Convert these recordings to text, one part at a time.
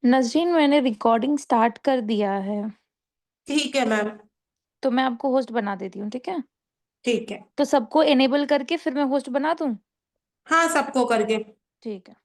नज़रीन, मैंने recording start कर दिया है। ठीक है मैम। तो मैं आपको होस्ट बना देती हूँ, ठीक है? ठीक है। तो सबको इनेबल करके फिर मैं होस्ट बना दूँ? हाँ, सबको करके। ठीक है।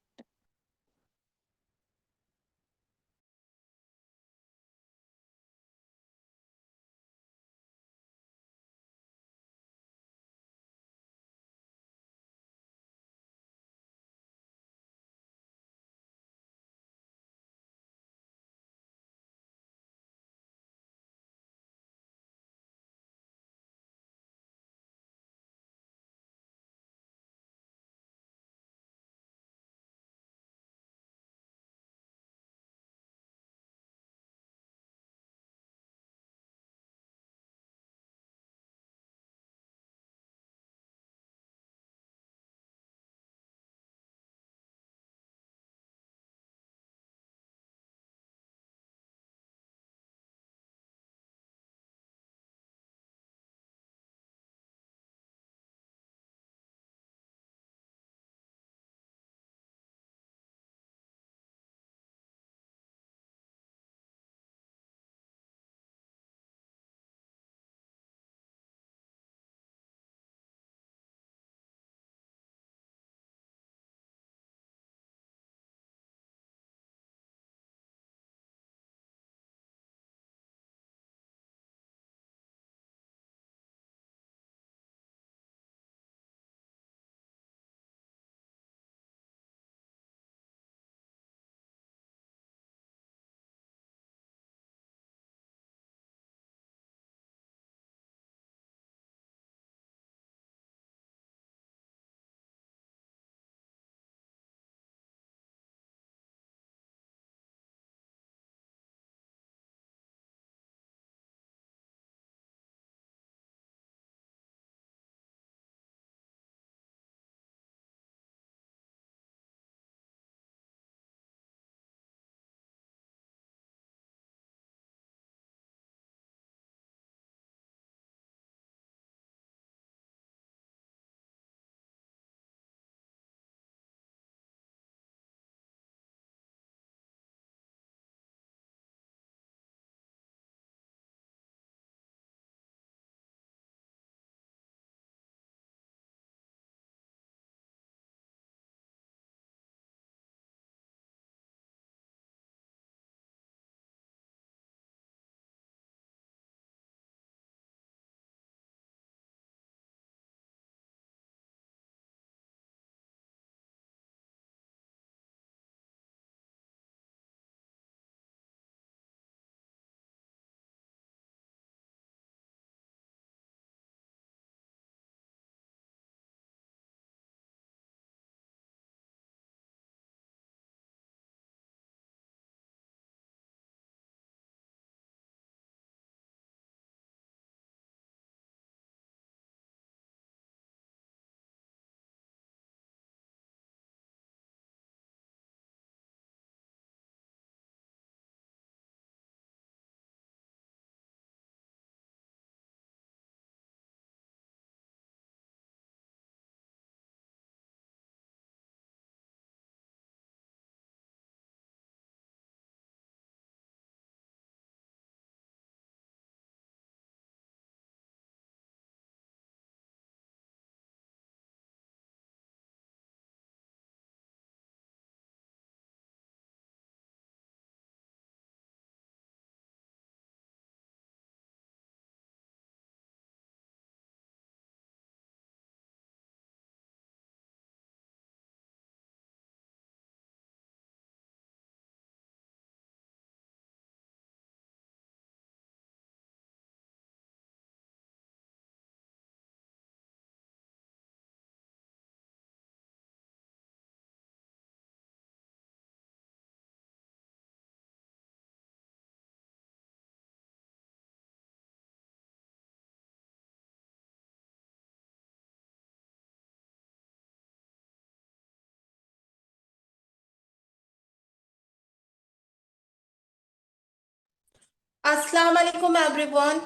अस्सलाम वालेकुम एवरीवन।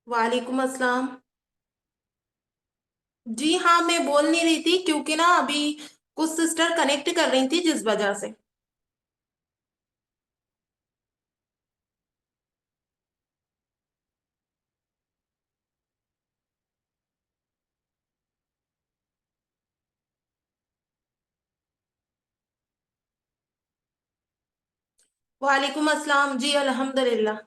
वालेकुम अस्सलाम। जी हाँ, मैं बोल नहीं रही थी क्योंकि ना अभी कुछ सिस्टर कनेक्ट कर रही थी जिस वजह से। वालेकुम अस्सलाम जी, अल्हम्दुलिल्लाह।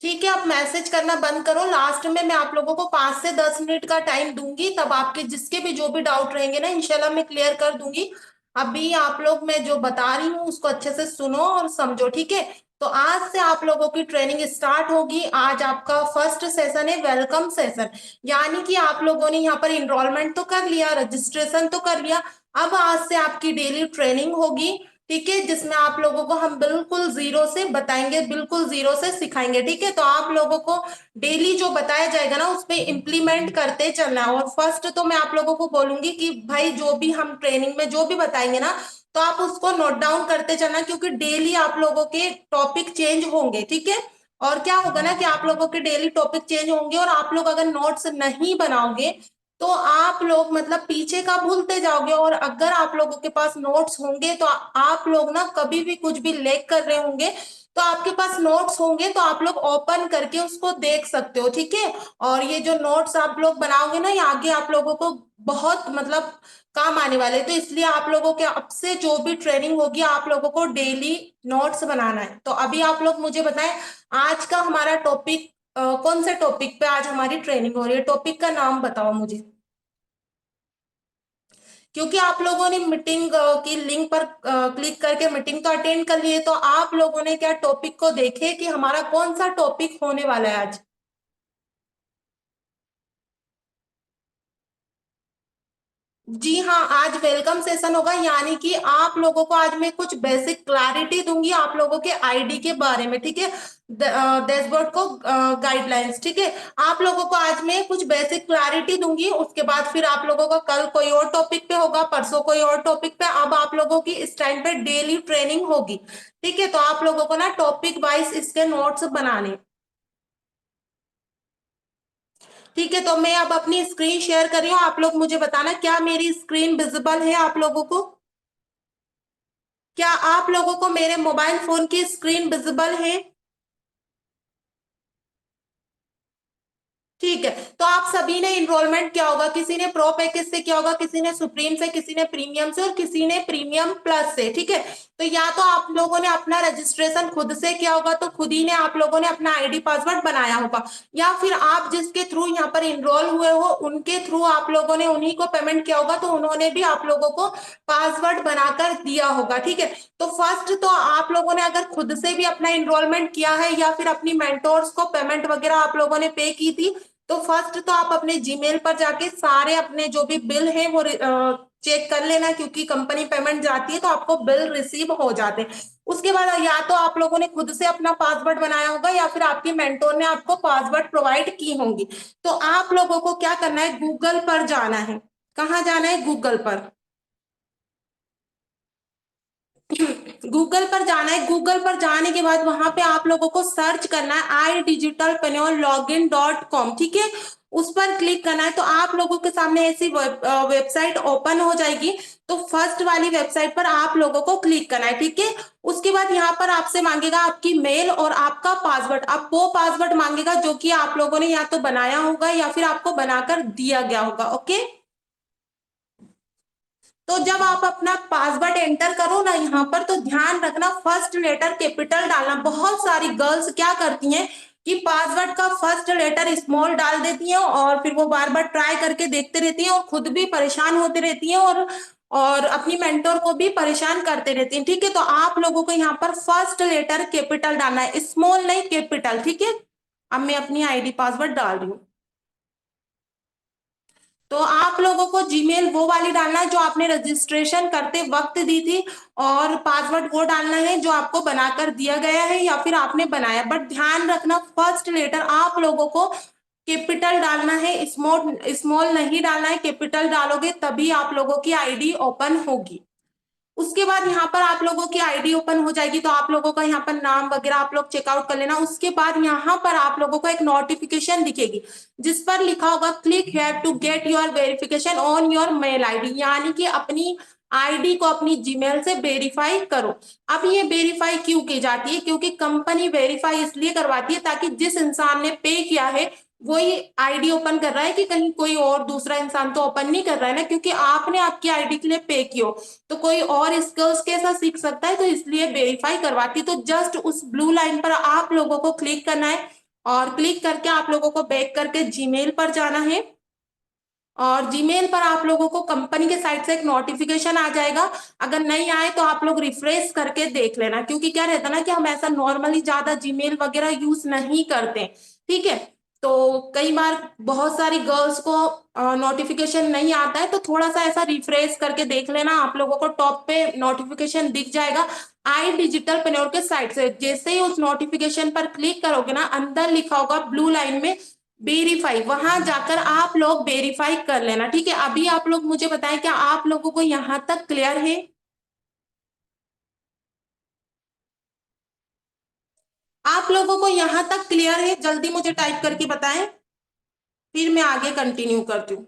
ठीक है, आप मैसेज करना बंद करो। लास्ट में मैं आप लोगों को 5 से 10 मिनट का टाइम दूंगी, तब आपके जिसके भी जो भी डाउट रहेंगे ना, इंशाल्लाह मैं क्लियर कर दूंगी। अभी आप लोग मैं जो बता रही हूँ उसको अच्छे से सुनो और समझो, ठीक है। तो आज से आप लोगों की ट्रेनिंग स्टार्ट होगी। आज आपका फर्स्ट सेशन है, वेलकम सेशन। यानी कि आप लोगों ने यहाँ पर इनरोलमेंट तो कर लिया, रजिस्ट्रेशन तो कर लिया। अब आज से आपकी डेली ट्रेनिंग होगी, ठीक है, जिसमें आप लोगों को हम बिल्कुल जीरो से बताएंगे, बिल्कुल जीरो से सिखाएंगे, ठीक है। तो आप लोगों को डेली जो बताया जाएगा ना, उस पे इम्प्लीमेंट करते चलना है। और फर्स्ट तो मैं आप लोगों को बोलूंगी कि भाई जो भी हम ट्रेनिंग में जो भी बताएंगे ना, तो आप उसको नोट डाउन करते चलना, क्योंकि डेली आप लोगों के टॉपिक चेंज होंगे, ठीक है। और क्या होगा ना कि आप लोगों के डेली टॉपिक चेंज होंगे, और आप लोग अगर नोट्स नहीं बनाओगे तो आप लोग मतलब पीछे का भूलते जाओगे। और अगर आप लोगों के पास नोट्स होंगे तो आप लोग ना कभी भी कुछ भी लेक कर रहे होंगे, तो आपके पास नोट्स होंगे तो आप लोग ओपन करके उसको देख सकते हो, ठीक है। और ये जो नोट्स आप लोग बनाओगे ना, ये आगे आप लोगों को बहुत मतलब काम आने वाले हैं। तो इसलिए आप लोगों के अब से जो भी ट्रेनिंग होगी, आप लोगों को डेली नोट्स बनाना है। तो अभी आप लोग मुझे बताएं, आज का हमारा टॉपिक कौन से टॉपिक पे आज हमारी ट्रेनिंग हो रही है? टॉपिक का नाम बताओ मुझे। क्योंकि आप लोगों ने मीटिंग की लिंक पर क्लिक करके मीटिंग तो अटेंड कर ली है, तो आप लोगों ने क्या टॉपिक को देखे कि हमारा कौन सा टॉपिक होने वाला है आज? जी हाँ, आज वेलकम सेशन होगा। यानी कि आप लोगों को आज मैं कुछ बेसिक क्लैरिटी दूंगी आप लोगों के आईडी के बारे में, ठीक है। डैशबोर्ड को गाइडलाइंस, ठीक है। आप लोगों को आज मैं कुछ बेसिक क्लैरिटी दूंगी, उसके बाद फिर आप लोगों का कल कोई और टॉपिक पे होगा, परसों कोई और टॉपिक पे। अब आप लोगों की इस टाइम पे डेली ट्रेनिंग होगी, ठीक है। तो आप लोगों को ना टॉपिक वाइज इसके नोट्स बनाने, ठीक है। तो मैं अब अपनी स्क्रीन शेयर कर रही हूँ, आप लोग मुझे बताना क्या मेरी स्क्रीन विजिबल है आप लोगों को? क्या आप लोगों को मेरे मोबाइल फोन की स्क्रीन विजिबल है? ठीक है। तो आप सभी ने इनरोलमेंट किया होगा, किसी ने प्रो पैकेज से किया होगा, किसी ने सुप्रीम से, किसी ने प्रीमियम से, और किसी ने प्रीमियम प्लस से, ठीक है। तो या तो आप लोगों ने अपना रजिस्ट्रेशन खुद से किया होगा, तो खुद ही ने आप लोगों ने अपना आईडी पासवर्ड बनाया होगा, या फिर आप जिसके थ्रू यहाँ पर इनरोल हुए हो उनके थ्रू आप लोगों ने उन्हीं को पेमेंट किया होगा, तो उन्होंने भी आप लोगों को पासवर्ड बनाकर दिया होगा, ठीक है। तो फर्स्ट तो आप लोगों ने अगर खुद से भी अपना इनरोलमेंट किया है, या फिर अपनी मेंटोर्स को पेमेंट वगैरह आप लोगों ने पे की थी, तो फर्स्ट तो आप अपने जीमेल पर जाके सारे अपने जो भी बिल है वो चेक कर लेना, क्योंकि कंपनी पेमेंट जाती है तो आपको बिल रिसीव हो जाते हैं। उसके बाद या तो आप लोगों ने खुद से अपना पासवर्ड बनाया होगा, या फिर आपकी मेंटोर ने आपको पासवर्ड प्रोवाइड की होंगी। तो आप लोगों को क्या करना है, गूगल पर जाना है। कहाँ जाना है? गूगल पर। गूगल पर जाना है। गूगल पर जाने के बाद वहां पे आप लोगों को सर्च करना है idigitalpreneur.login.com, ठीक है। उस पर क्लिक करना है, तो आप लोगों के सामने ऐसी वेबसाइट ओपन हो जाएगी। तो फर्स्ट वाली वेबसाइट पर आप लोगों को क्लिक करना है, ठीक है। उसके बाद यहाँ पर आपसे मांगेगा आपकी मेल और आपका पासवर्ड। आप वो पासवर्ड मांगेगा जो कि आप लोगों ने या तो बनाया होगा या फिर आपको बनाकर दिया गया होगा, ओके। तो जब आप अपना पासवर्ड एंटर करो ना यहाँ पर, तो ध्यान रखना फर्स्ट लेटर कैपिटल डालना। बहुत सारी गर्ल्स क्या करती हैं कि पासवर्ड का फर्स्ट लेटर स्मॉल डाल देती हैं, और फिर वो बार बार ट्राई करके देखते रहती हैं, और खुद भी परेशान होती रहती हैं, और अपनी मेंटोर को भी परेशान करते रहती हैं, ठीक है। तो आप लोगों को यहाँ पर फर्स्ट लेटर कैपिटल डालना है, स्मॉल नहीं कैपिटल, ठीक है। अब मैं अपनी आईडी पासवर्ड डाल रही हूँ। तो आप लोगों को जीमेल वो वाली डालना है जो आपने रजिस्ट्रेशन करते वक्त दी थी, और पासवर्ड वो डालना है जो आपको बनाकर दिया गया है या फिर आपने बनाया। बट ध्यान रखना फर्स्ट लेटर आप लोगों को कैपिटल डालना है, स्मॉल स्मॉल नहीं डालना है। कैपिटल डालोगे तभी आप लोगों की आईडी ओपन होगी। उसके बाद यहाँ पर आप लोगों की आईडी ओपन हो जाएगी, तो आप लोगों का यहाँ पर नाम वगैरह आप लोग चेकआउट कर लेना। उसके बाद यहाँ पर आप लोगों को एक नोटिफिकेशन दिखेगी जिस पर लिखा होगा click here to get your verification on your mail ID, यानी कि अपनी आईडी को अपनी जीमेल से वेरीफाई करो। अब ये वेरीफाई क्यों की जाती है? क्योंकि कंपनी वेरीफाई इसलिए करवाती है ताकि जिस इंसान ने पे किया है वही आईडी ओपन कर रहा है, कि कहीं कोई और दूसरा इंसान तो ओपन नहीं कर रहा है ना, क्योंकि आपने आपकी आईडी के लिए पे किया तो कोई और स्किल्स के साथ सीख सकता है, तो इसलिए वेरीफाई करवाती। तो जस्ट उस ब्लू लाइन पर आप लोगों को क्लिक करना है और क्लिक करके आप लोगों को बैक करके जीमेल पर जाना है, और जीमेल पर आप लोगों को कंपनी के साइट से एक नोटिफिकेशन आ जाएगा। अगर नहीं आए तो आप लोग रिफ्रेश करके देख लेना, क्योंकि क्या रहता है ना कि हम ऐसा नॉर्मली ज्यादा जीमेल वगैरह यूज नहीं करते, ठीक है। तो कई बार बहुत सारी गर्ल्स को नोटिफिकेशन नहीं आता है, तो थोड़ा सा ऐसा रिफ्रेश करके देख लेना, आप लोगों को टॉप पे नोटिफिकेशन दिख जाएगा आई डिजिटल पेन्योर के साइट से। जैसे ही उस नोटिफिकेशन पर क्लिक करोगे ना, अंदर लिखा होगा ब्लू लाइन में वेरीफाई, वहां जाकर आप लोग वेरीफाई कर लेना, ठीक है। अभी आप लोग मुझे बताएं, क्या आप लोगों को यहां तक क्लियर है? आप लोगों को यहां तक क्लियर है? जल्दी मुझे टाइप करके बताएं, फिर मैं आगे कंटिन्यू करती हूँ।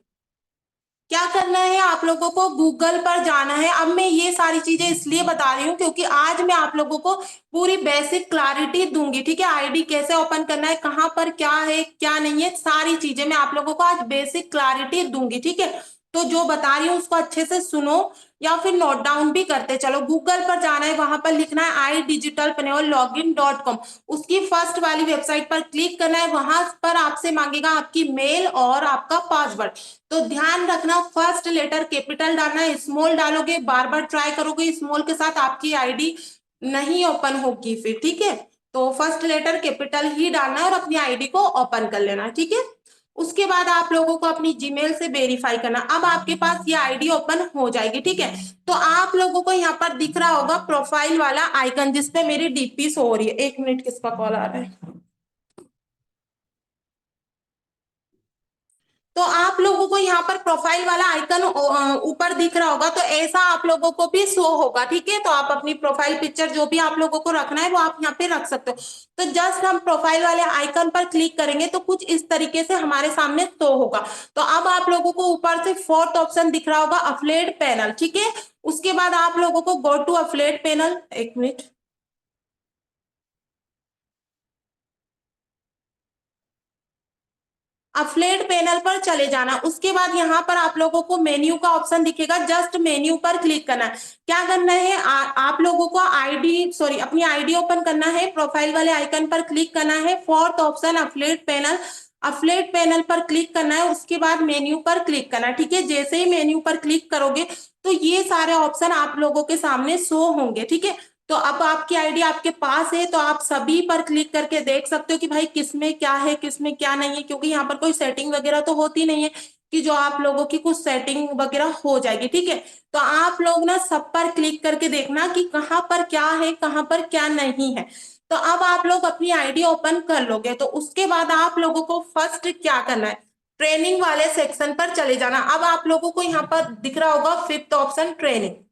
क्या करना है आप लोगों को? गूगल पर जाना है। अब मैं ये सारी चीजें इसलिए बता रही हूँ क्योंकि आज मैं आप लोगों को पूरी बेसिक क्लैरिटी दूंगी, ठीक है। आईडी कैसे ओपन करना है, कहां पर क्या है क्या नहीं है, सारी चीजें मैं आप लोगों को आज बेसिक क्लैरिटी दूंगी, ठीक है। तो जो बता रही हूँ उसको अच्छे से सुनो या फिर नोट डाउन भी करते चलो। गूगल पर जाना है, वहां पर लिखना है idigitalpreneur.login.com। उसकी फर्स्ट वाली वेबसाइट पर क्लिक करना है, वहां पर आपसे मांगेगा आपकी मेल और आपका पासवर्ड। तो ध्यान रखना, फर्स्ट लेटर कैपिटल डालना है, स्मॉल डालोगे बार बार ट्राई करोगे स्मॉल के साथ आपकी आईडी नहीं ओपन होगी फिर, ठीक है। तो फर्स्ट लेटर कैपिटल ही डालना है और अपनी आईडी को ओपन कर लेना, ठीक है। उसके बाद आप लोगों को अपनी जीमेल से वेरीफाई करना। अब आपके पास ये आईडी ओपन हो जाएगी, ठीक है। तो आप लोगों को यहाँ पर दिख रहा होगा प्रोफाइल वाला आइकन जिसपे मेरी डीपी शो हो रही है। एक मिनट, किसका कॉल आ रहा है? तो आप लोगों को यहाँ पर प्रोफाइल वाला आइकन ऊपर दिख रहा होगा, तो ऐसा आप लोगों को भी शो होगा, ठीक है। तो आप अपनी प्रोफाइल पिक्चर जो भी आप लोगों को रखना है वो आप यहाँ पे रख सकते हो। तो जस्ट हम प्रोफाइल वाले आइकन पर क्लिक करेंगे तो कुछ इस तरीके से हमारे सामने शो होगा। तो अब आप लोगों को ऊपर से फोर्थ ऑप्शन दिख रहा होगा अफिलिएट पैनल, ठीक है। उसके बाद आप लोगों को गो टू अफिलिएट पैनल, एक मिनट, अफिलिएट पैनल पर चले जाना। उसके बाद यहाँ पर आप लोगों को मेन्यू का ऑप्शन दिखेगा, जस्ट मेन्यू पर क्लिक करना है। क्या करना है, आप लोगों को आईडी सॉरी अपनी आईडी ओपन करना है, प्रोफाइल वाले आइकन पर क्लिक करना है, fourth option affiliate panel, affiliate panel पर क्लिक करना है। उसके बाद मेन्यू पर क्लिक करना है, ठीक है। जैसे ही मेन्यू पर क्लिक करोगे तो ये सारे ऑप्शन आप लोगों के सामने शो होंगे, ठीक है। तो अब आपकी आईडी आपके पास है तो आप सभी पर क्लिक करके देख सकते हो कि भाई किसमें क्या है किसमें क्या नहीं है, क्योंकि यहाँ पर कोई सेटिंग वगैरह तो होती नहीं है कि जो आप लोगों की कुछ सेटिंग वगैरह हो जाएगी, ठीक है। तो आप लोग ना सब पर क्लिक करके देखना कि कहाँ पर क्या है कहाँ पर क्या नहीं है। तो अब आप लोग अपनी आईडी ओपन कर लोगे, तो उसके बाद आप लोगों को फर्स्ट क्या करना है, ट्रेनिंग वाले सेक्शन पर चले जाना। अब आप लोगों को यहाँ पर दिख रहा होगा फिफ्थ ऑप्शन ट्रेनिंग।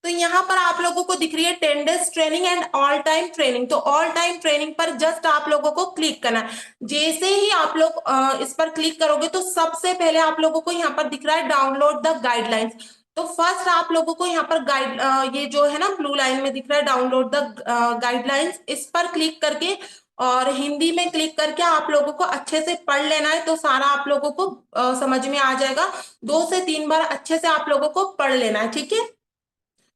तो यहाँ पर आप लोगों को दिख रही है 10 days training and all time training. तो ऑल टाइम ट्रेनिंग पर जस्ट आप लोगों को क्लिक करना है। जैसे ही आप लोग इस पर क्लिक करोगे तो सबसे पहले आप लोगों को यहाँ पर दिख रहा है डाउनलोड द गाइडलाइंस। तो फर्स्ट आप लोगों को यहाँ पर ये जो है ना ब्लू लाइन में दिख रहा है डाउनलोड द गाइडलाइंस, इस पर क्लिक करके और हिंदी में क्लिक करके आप लोगों को अच्छे से पढ़ लेना है, तो सारा आप लोगों को समझ में आ जाएगा। 2 से 3 बार अच्छे से आप लोगों को पढ़ लेना है, ठीक है।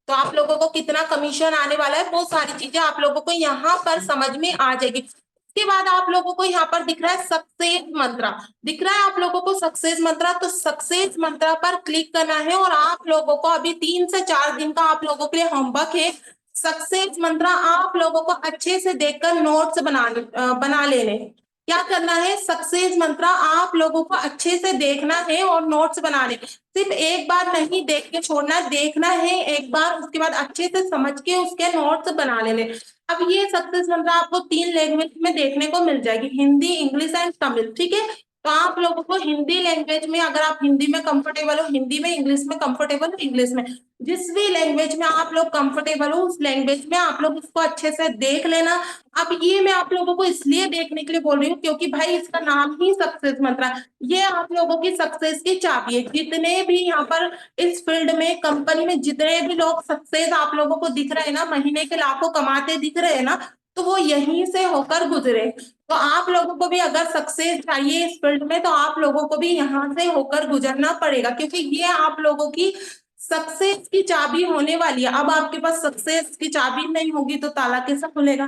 तो आप लोगों को कितना कमीशन आने वाला है वो सारी चीजें आप लोगों को यहाँ पर समझ में आ जाएगी। उसके बाद आप लोगों को यहाँ पर दिख रहा है सक्सेस मंत्रा, दिख रहा है आप लोगों को सक्सेस मंत्रा। तो सक्सेस मंत्रा पर क्लिक करना है और आप लोगों को अभी 3 से 4 दिन का आप लोगों के लिए होमवर्क है। सक्सेस मंत्रा आप लोगों को अच्छे से देखकर नोट्स बना लेने हैं। क्या करना है, सक्सेस मंत्रा आप लोगों को अच्छे से देखना है और नोट्स बनाने, सिर्फ एक बार नहीं देख के छोड़ना, देखना है एक बार, उसके बाद अच्छे से समझ के उसके नोट्स बना लेने। अब ये सक्सेस मंत्रा आपको 3 लैंग्वेज में देखने को मिल जाएगी, हिंदी इंग्लिश एंड तमिल, ठीक है। तो आप लोगों को हिंदी लैंग्वेज में, अगर आप हिंदी में कंफर्टेबल हो हिंदी में, इंग्लिश में कंफर्टेबल हो इंग्लिश में, जिस भी लैंग्वेज में आप लोग कंफर्टेबल हो उस लैंग्वेज में आप लोग उसको अच्छे से देख लेना। अब ये मैं आप लोगों को इसलिए देखने के लिए बोल रही हूँ क्योंकि भाई इसका नाम ही सक्सेस मंत्रा है। ये आप लोगों की सक्सेस की चाबी है। जितने भी यहाँ पर इस फील्ड में कंपनी में जितने भी लोग सक्सेस आप लोगों को दिख रहे हैं ना, महीने के लाखों कमाते दिख रहे हैं ना, तो वो यहीं से होकर गुजरे। तो आप लोगों को भी अगर सक्सेस चाहिए इस फील्ड में तो आप लोगों को भी यहाँ से होकर गुजरना पड़ेगा, क्योंकि ये आप लोगों की सक्सेस की चाबी होने वाली है। अब आपके पास सक्सेस की चाबी नहीं होगी तो ताला कैसा खुलेगा?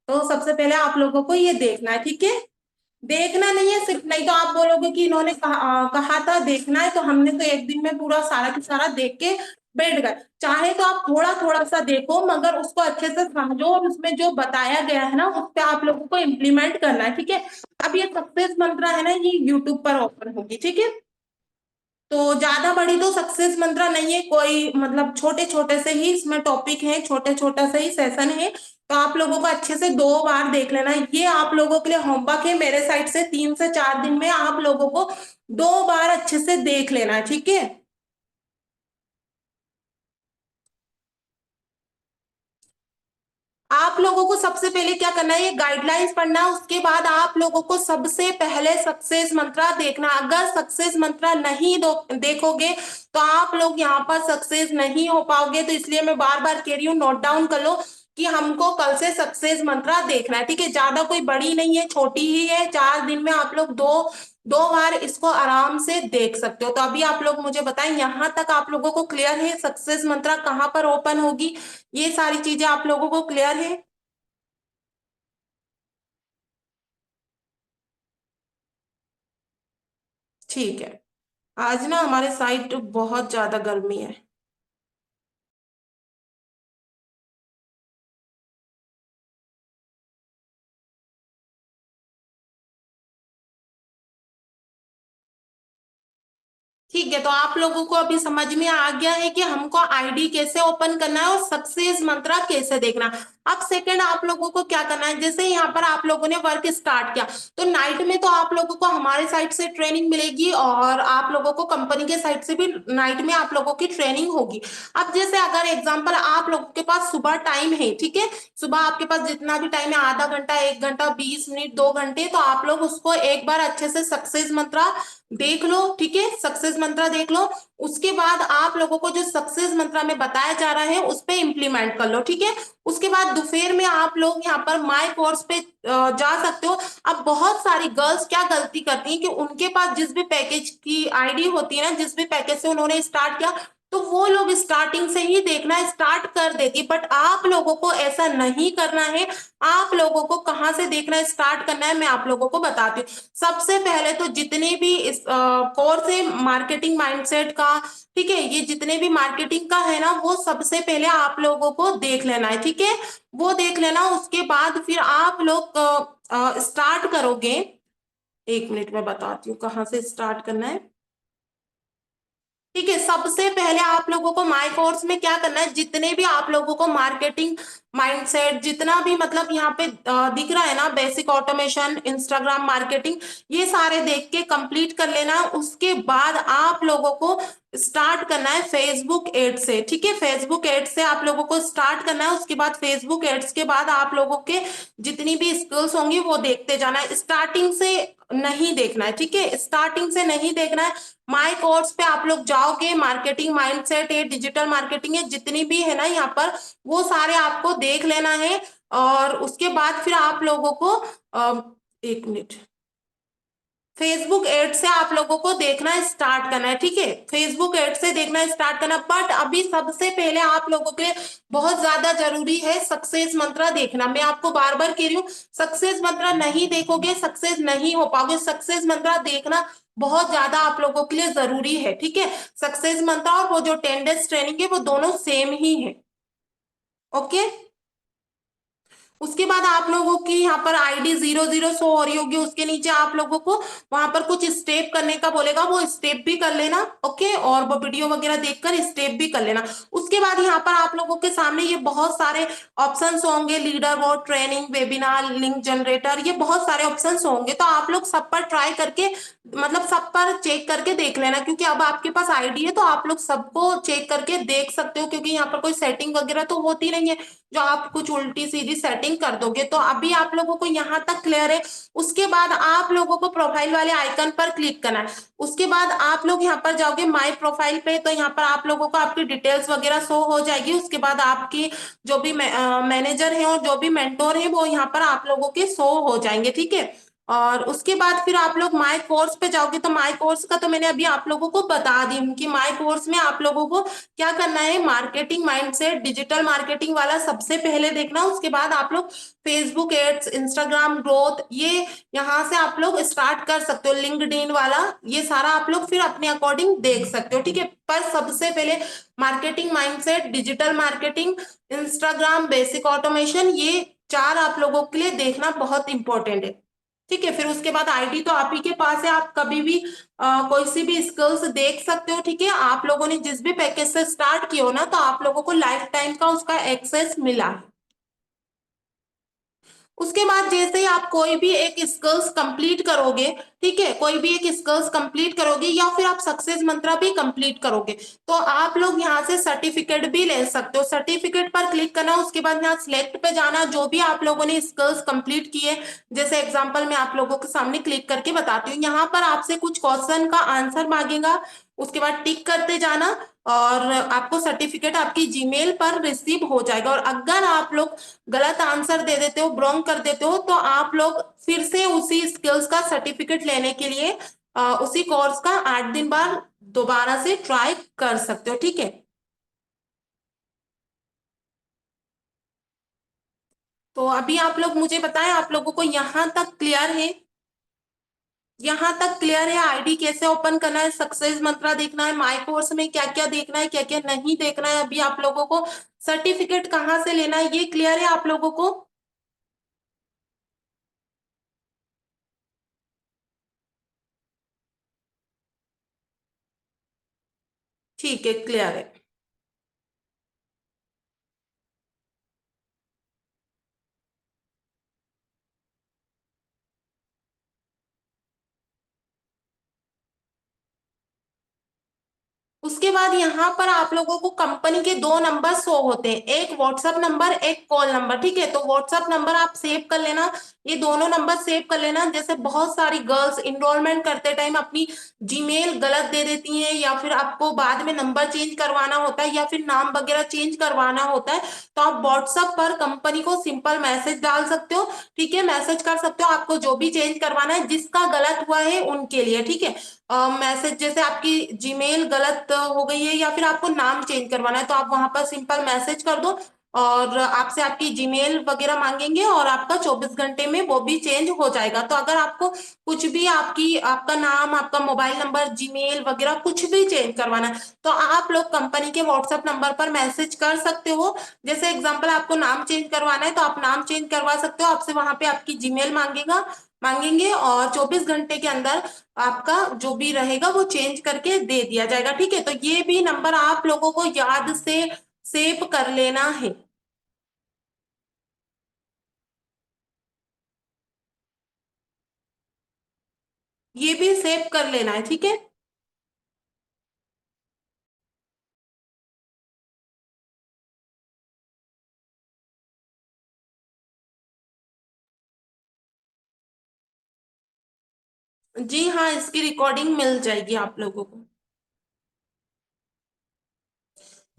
तो सबसे पहले आप लोगों को ये देखना है, ठीक है। देखना नहीं है सिर्फ, नहीं तो आप बोलोगे कि इन्होंने कहा था देखना है तो हमने तो एक दिन में पूरा सारा का सारा देख के बैठ गए। चाहे तो आप थोड़ा थोड़ा सा देखो मगर उसको अच्छे से समझो और उसमें जो बताया गया है ना उस पे आप लोगों को इम्प्लीमेंट करना है, ठीक है। अब ये सक्सेस मंत्र है ना, ये यूट्यूब पर ओपन होगी, ठीक है। तो ज्यादा बड़ी तो सक्सेस मंत्रा नहीं है कोई, मतलब छोटे छोटे से ही इसमें टॉपिक है, छोटे छोटा से ही सेशन है। तो आप लोगों को अच्छे से 2 बार देख लेना है। ये आप लोगों के लिए होमवर्क है मेरे साइड से, 3 से 4 दिन में आप लोगों को 2 बार अच्छे से देख लेना है, ठीक है। आप लोगों को सबसे पहले क्या करना है, ये गाइडलाइंस पढ़ना है। उसके बाद आप लोगों को सबसे पहले सक्सेस मंत्रा देखना। अगर सक्सेस मंत्रा नहीं देखोगे तो आप लोग यहाँ पर सक्सेस नहीं हो पाओगे। तो इसलिए मैं बार बार कह रही हूँ, नोट डाउन कर लो कि हमको कल से सक्सेस मंत्रा देखना है, ठीक है। ज्यादा कोई बड़ी नहीं है, छोटी ही है। 4 दिन में आप लोग दो दो बार इसको आराम से देख सकते हो। तो अभी आप लोग मुझे बताएं, यहां तक आप लोगों को क्लियर है सक्सेस मंत्रा कहाँ पर ओपन होगी? ये सारी चीजें आप लोगों को क्लियर है? ठीक है। आज ना हमारे साइड बहुत ज्यादा गर्मी है। ठीक है, तो आप लोगों को अभी समझ में आ गया है कि हमको आईडी कैसे ओपन करना है और सक्सेस मंत्रा कैसे देखना है। अब सेकंड आप लोगों को क्या करना है, जैसे यहाँ पर आप लोगों ने वर्क स्टार्ट किया तो नाइट में तो आप लोगों को हमारे साइड से ट्रेनिंग मिलेगी और आप लोगों को कंपनी के साइड से भी नाइट में आप लोगों की ट्रेनिंग होगी। अब जैसे अगर एग्जाम्पल आप लोगों के पास सुबह टाइम है, ठीक है, सुबह आपके पास जितना भी टाइम है, आधा घंटा, 1 घंटा, 20 मिनट, 2 घंटे, तो आप लोग उसको एक बार अच्छे से सक्सेस मंत्रा देख लो, ठीक है। सक्सेस मंत्रा देख लो। उसके बाद आप लोगों को जो सक्सेस मंत्रा में बताया जा रहा है उस पे इम्प्लीमेंट कर लो, ठीक है। उसके बाद दोपहर में आप लोग यहाँ पर माय कोर्स पे जा सकते हो। अब बहुत सारी गर्ल्स क्या गलती करती हैं कि उनके पास जिस भी पैकेज की आईडी होती है ना, जिस भी पैकेज से उन्होंने स्टार्ट किया, तो वो लोग स्टार्टिंग से ही देखना स्टार्ट कर देती। बट आप लोगों को ऐसा नहीं करना है। आप लोगों को कहाँ से देखना स्टार्ट करना है मैं आप लोगों को बताती हूँ। सबसे पहले तो जितने भी इस कोर्स है मार्केटिंग माइंडसेट का, ठीक है, ये जितने भी मार्केटिंग का है ना वो सबसे पहले आप लोगों को देख लेना है, ठीक है। वो देख लेना, उसके बाद फिर आप लोग स्टार्ट करोगे। 1 मिनट में बताती हूँ कहाँ से स्टार्ट करना है। ठीक है, सबसे पहले आप लोगों को माय कोर्स में क्या करना है, जितने भी आप लोगों को मार्केटिंग माइंडसेट जितना भी मतलब यहाँ पे दिख रहा है ना, बेसिक ऑटोमेशन, इंस्टाग्राम मार्केटिंग, ये सारे देख के कंप्लीट कर लेना। उसके बाद आप लोगों को स्टार्ट करना है फेसबुक एड से, ठीक है। फेसबुक एड से आप लोगों को स्टार्ट करना है। उसके बाद फेसबुक एड्स के बाद आप लोगों के जितनी भी स्किल्स होंगी वो देखते जाना है। स्टार्टिंग से नहीं देखना है, ठीक है, स्टार्टिंग से नहीं देखना है। माय कोर्स पे आप लोग जाओगे, मार्केटिंग माइंडसेट है, डिजिटल मार्केटिंग है, जितनी भी है ना यहाँ पर, वो सारे आपको देख लेना है। और उसके बाद फिर आप लोगों को 1 मिनट, फेसबुक एड से आप लोगों को देखना स्टार्ट करना है, ठीक है। फेसबुक एड से देखना स्टार्ट करना, बट अभी सबसे पहले आप लोगों के लिए बहुत ज्यादा जरूरी है सक्सेस मंत्रा देखना। मैं आपको बार बार कह रही हूँ, सक्सेस मंत्रा नहीं देखोगे सक्सेस नहीं हो पाओगे। सक्सेस मंत्रा देखना बहुत ज्यादा आप लोगों के लिए जरूरी है, ठीक है। सक्सेस मंत्रा और वो जो 10 डेज ट्रेनिंग है वो दोनों सेम ही है, ओके। उसके बाद आप लोगों की यहाँ पर आईडी 00 शो हो रही होगी, उसके नीचे आप लोगों को वहां पर कुछ स्टेप करने का बोलेगा, वो स्टेप भी कर लेना। ओके, और वो वीडियो वगैरह देखकर स्टेप भी कर लेना। उसके बाद यहाँ पर आप लोगों के सामने ये बहुत सारे ऑप्शंस होंगे, leader board, training, webinar, link generator, ये बहुत सारे ऑप्शंस होंगे। तो आप लोग सब पर ट्राई करके, मतलब सब पर चेक करके देख लेना, क्योंकि अब आपके पास आईडी है तो आप लोग सबको चेक करके देख सकते हो, क्योंकि यहाँ पर कोई सेटिंग वगैरह तो होती नहीं है जो आप कुछ उल्टी सीधी सेटिंग कर दोगे। तो अभी आप लोगों को यहाँ तक क्लियर है। उसके बाद आप लोगों को प्रोफाइल वाले आइकन पर क्लिक करना है। उसके बाद आप लोग यहाँ पर जाओगे माई प्रोफाइल पे, तो यहाँ पर आप लोगों को आपकी डिटेल्स वगैरह शो हो जाएगी। उसके बाद आपकी जो भी मैनेजर है और जो भी मेंटोर है वो यहाँ पर आप लोगों के शो हो जाएंगे, ठीक है। और उसके बाद फिर आप लोग माई कोर्स पे जाओगे, तो माई कोर्स का तो मैंने अभी आप लोगों को बता दी हूँ कि माई कोर्स में आप लोगों को क्या करना है। मार्केटिंग माइंडसेट, डिजिटल मार्केटिंग वाला सबसे पहले देखना। उसके बाद आप लोग फेसबुक एड्स, इंस्टाग्राम ग्रोथ, ये यहाँ से आप लोग स्टार्ट कर सकते हो। लिंक्डइन वाला ये सारा आप लोग फिर अपने अकॉर्डिंग देख सकते हो, ठीक है। पर सबसे पहले marketing mindset, digital marketing, Instagram basic automation, ये चार आप लोगों के लिए देखना बहुत इंपॉर्टेंट है, ठीक है। फिर उसके बाद आईडी तो आप ही के पास है, आप कभी भी कोई सी भी स्किल्स देख सकते हो, ठीक है। आप लोगों ने जिस भी पैकेज से स्टार्ट किया हो ना, तो आप लोगों को लाइफ टाइम का उसका एक्सेस मिला है। उसके बाद जैसे ही आप कोई भी एक स्किल्स कंप्लीट करोगे, ठीक है, कोई भी एक स्किल्स कंप्लीट करोगे या फिर आप सक्सेस मंत्रा भी कंप्लीट करोगे, तो आप लोग यहाँ से सर्टिफिकेट भी ले सकते हो। सर्टिफिकेट पर क्लिक करना, उसके बाद यहाँ सिलेक्ट पे जाना, जो भी आप लोगों ने स्किल्स कंप्लीट किए। जैसे एग्जांपल मैं आप लोगों के सामने क्लिक करके बताती हूँ। यहाँ पर आपसे कुछ क्वेश्चन का आंसर मांगेगा, उसके बाद टिक करते जाना और आपको सर्टिफिकेट आपकी जीमेल पर रिसीव हो जाएगा। और अगर आप लोग गलत आंसर दे देते हो, ब्रोंग कर देते हो, तो आप लोग फिर से उसी स्किल्स का सर्टिफिकेट लेने के लिए उसी कोर्स का 8 दिन बाद दोबारा से ट्राई कर सकते हो, ठीक है। तो अभी आप लोग मुझे बताएं, आप लोगों को यहाँ तक क्लियर है? यहाँ तक क्लियर है? आईडी कैसे ओपन करना है, सक्सेस मंत्रा देखना है, माई कोर्स में क्या क्या देखना है, क्या क्या नहीं देखना है, अभी आप लोगों को सर्टिफिकेट कहाँ से लेना है, ये क्लियर है आप लोगों को? ठीक है, क्लियर है। उसके बाद यहाँ पर आप लोगों को कंपनी के दो नंबर शो होते हैं, एक व्हाट्सएप नंबर, एक कॉल नंबर, ठीक है। तो व्हाट्सएप नंबर आप सेव कर लेना, ये दोनों नंबर सेव कर लेना। जैसे बहुत सारी गर्ल्स इनरोलमेंट करते टाइम अपनी जीमेल गलत दे देती हैं, या फिर आपको बाद में नंबर चेंज करवाना होता है, या फिर नाम वगैरह चेंज करवाना होता है, तो आप व्हाट्सएप पर कंपनी को सिंपल मैसेज डाल सकते हो, ठीक है। मैसेज कर सकते हो आपको जो भी चेंज करवाना है, जिसका गलत हुआ है उनके लिए, ठीक है। मैसेज जैसे आपकी जीमेल गलत हो गई है या फिर आपको नाम चेंज करवाना है, तो आप वहां पर सिंपल मैसेज कर दो और आपसे आपकी जीमेल वगैरह मांगेंगे और आपका 24 घंटे में वो भी चेंज हो जाएगा। तो अगर आपको कुछ भी आपका नाम, आपका मोबाइल नंबर, जीमेल वगैरह कुछ भी चेंज करवाना है, तो आप लोग कंपनी के व्हाट्सएप नंबर पर मैसेज कर सकते हो। जैसे एग्जांपल आपको नाम चेंज करवाना है, तो आप नाम चेंज करवा सकते हो, आपसे वहां पे आपकी जीमेल मांगेंगे और 24 घंटे के अंदर आपका जो भी रहेगा वो चेंज करके दे दिया जाएगा, ठीक है। तो ये भी नंबर आप लोगों को याद से सेव कर लेना है, ये भी सेव कर लेना है, ठीक है। जी हाँ, इसकी रिकॉर्डिंग मिल जाएगी आप लोगों को।